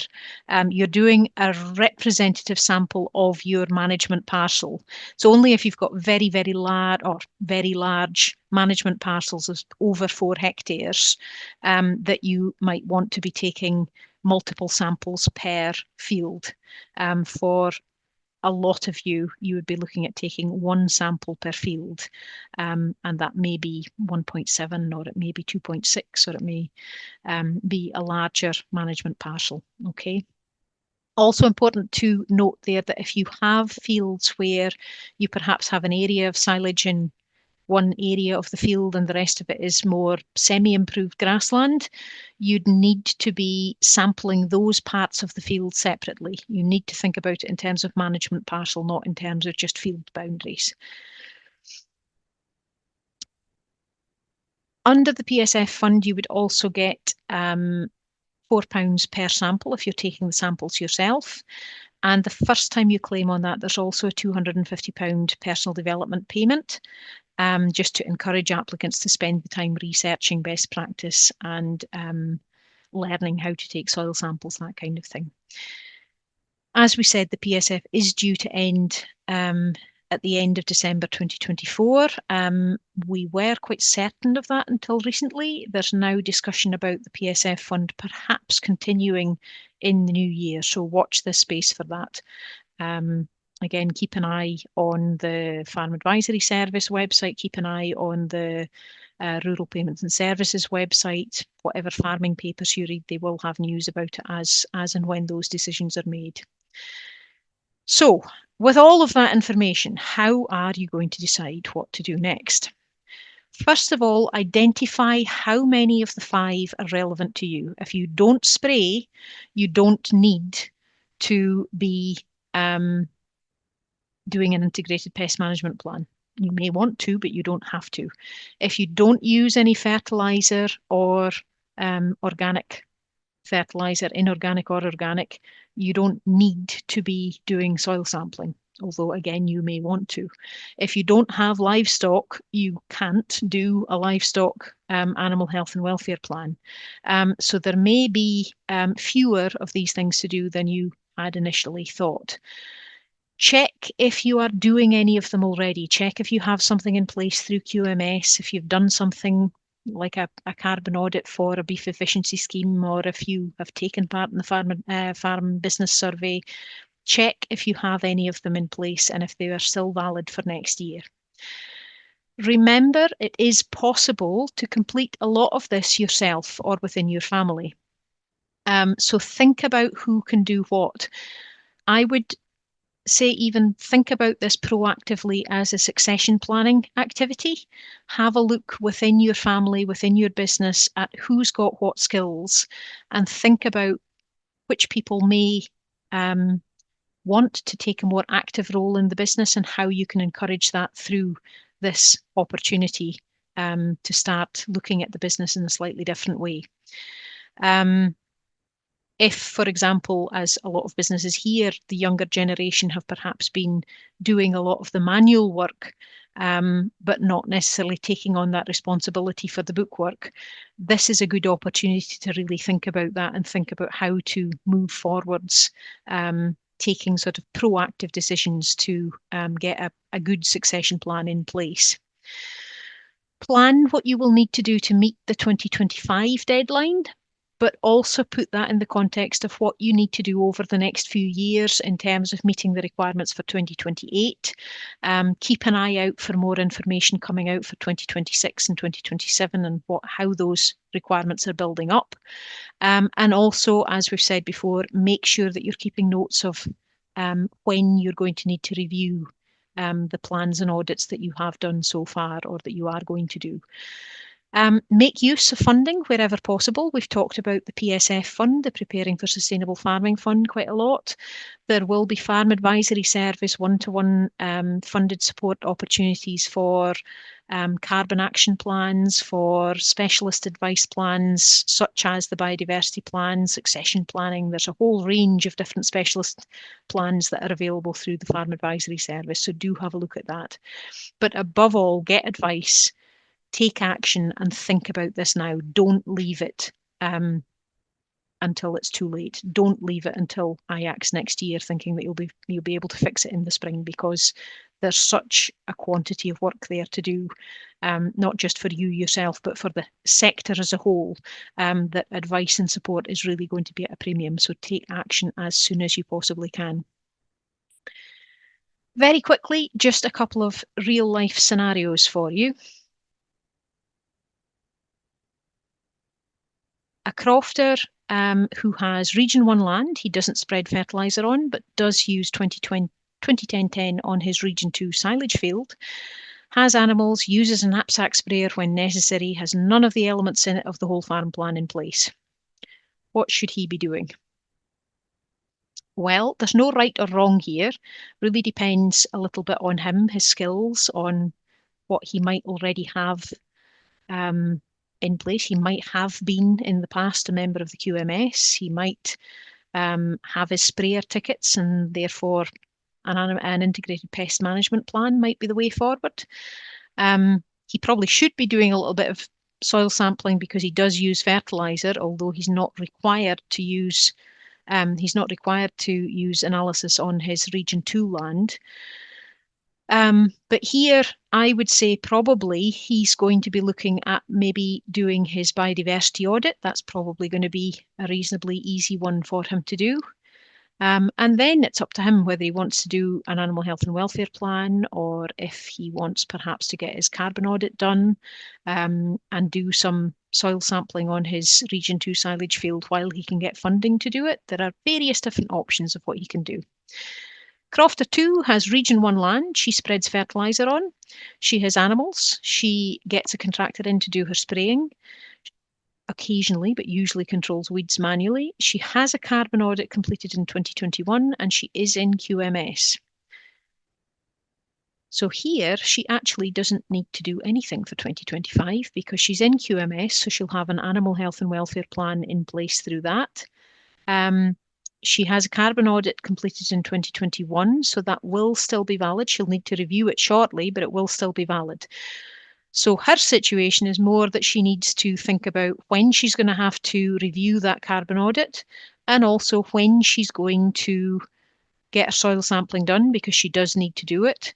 You're doing a representative sample of your management parcel. So only if you've got very, very large management parcels of over 4 hectares that you might want to be taking multiple samples per field. For a lot of you would be looking at taking 1 sample per field, and that may be 1.7, or it may be 2.6, or it may be a larger management parcel. Okay. Also important to note there that if you have fields where you perhaps have an area of silage in one area of the field and the rest of it is more semi-improved grassland, you'd need to be sampling those parts of the field separately. You need to think about it in terms of management parcel, not in terms of just field boundaries. Under the PSF fund, you would also get £4 per sample if you're taking the samples yourself. And the first time you claim on that, there's also a £250 personal development payment, just to encourage applicants to spend the time researching best practice and learning how to take soil samples, that kind of thing. As we said, the PSF is due to end at the end of December 2024. We were quite certain of that until recently. There's now discussion about the PSF fund perhaps continuing in the new year, so watch this space for that. Again, keep an eye on the Farm Advisory Service website, keep an eye on the Rural Payments and Services website, whatever farming papers you read, they will have news about it as and when those decisions are made. So, with all of that information, how are you going to decide what to do next? First of all, identify how many of the 5 are relevant to you. If you don't spray, you don't need to be doing an integrated pest management plan. You may want to, but you don't have to. If you don't use any fertilizer or organic fertilizer, inorganic or organic, you don't need to be doing soil sampling, although again, you may want to. If you don't have livestock, you can't do a livestock animal health and welfare plan. So there may be fewer of these things to do than you had initially thought. Check if you are doing any of them already. Check if you have something in place through QMS, if you've done something like a carbon audit for a beef efficiency scheme, or if you have taken part in the farm business survey. Check if you have any of them in place and if they are still valid for next year. Remember, it is possible to complete a lot of this yourself or within your family. So think about who can do what. I would say even think about this proactively as a succession planning activity. Have a look within your family, within your business, at who's got what skills, and think about which people may want to take a more active role in the business and how you can encourage that through this opportunity to start looking at the business in a slightly different way. If, for example, as a lot of businesses here, the younger generation have perhaps been doing a lot of the manual work, but not necessarily taking on that responsibility for the bookwork, this is a good opportunity to really think about that and think about how to move forwards, taking sort of proactive decisions to get a good succession plan in place. Plan what you will need to do to meet the 2025 deadline, but also put that in the context of what you need to do over the next few years in terms of meeting the requirements for 2028. Keep an eye out for more information coming out for 2026 and 2027 and how those requirements are building up. And also, as we've said before, make sure that you're keeping notes of when you're going to need to review the plans and audits that you have done so far or that you are going to do. Make use of funding wherever possible. We've talked about the PSF fund, the Preparing for Sustainable Farming Fund, quite a lot. There will be Farm Advisory Service one-to-one funded support opportunities for carbon action plans, for specialist advice plans, such as the biodiversity plan, succession planning. There's a whole range of different specialist plans that are available through the Farm Advisory Service, so do have a look at that. But above all, get advice. Take action and think about this now. Don't leave it until it's too late. Don't leave it until IACS next year thinking that you'll be able to fix it in the spring, because there's such a quantity of work there to do, not just for you yourself, but for the sector as a whole, that advice and support is really going to be at a premium. So take action as soon as you possibly can. Very quickly, just a couple of real life scenarios for you. A crofter who has Region 1 land, he doesn't spread fertiliser on, but does use 2010-10 on his Region 2 silage field, has animals, uses a knapsack sprayer when necessary, has none of the elements in it of the whole farm plan in place. What should he be doing? Well, there's no right or wrong here. Really depends a little bit on him, his skills, on what he might already have in place. He might have been in the past a member of the QMS. He might have his sprayer tickets, and therefore an integrated pest management plan might be the way forward. He probably should be doing a little bit of soil sampling because he does use fertilizer, although he's not required to use analysis on his Region 2 land. But here, I would say probably he's going to be looking at maybe doing his biodiversity audit. That's probably going to be a reasonably easy one for him to do. And then it's up to him whether he wants to do an animal health and welfare plan, or if he wants perhaps to get his carbon audit done, and do some soil sampling on his Region 2 silage field while he can get funding to do it. There are various different options of what he can do. Crofter 2 has Region 1 land she spreads fertiliser on. She has animals. She gets a contractor in to do her spraying occasionally, but usually controls weeds manually. She has a carbon audit completed in 2021 and she is in QMS. So here she actually doesn't need to do anything for 2025 because she's in QMS, so she'll have an animal health and welfare plan in place through that. She has a carbon audit completed in 2021, so that will still be valid. She'll need to review it shortly, but it will still be valid. So her situation is more that she needs to think about when she's going to have to review that carbon audit, and also when she's going to get her soil sampling done, because she does need to do it,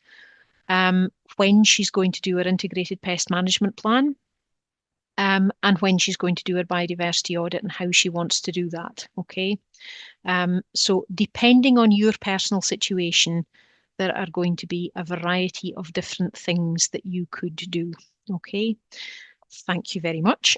when she's going to do her integrated pest management plan, and when she's going to do her biodiversity audit and how she wants to do that, okay? So depending on your personal situation, there are going to be a variety of different things that you could do. Okay, thank you very much.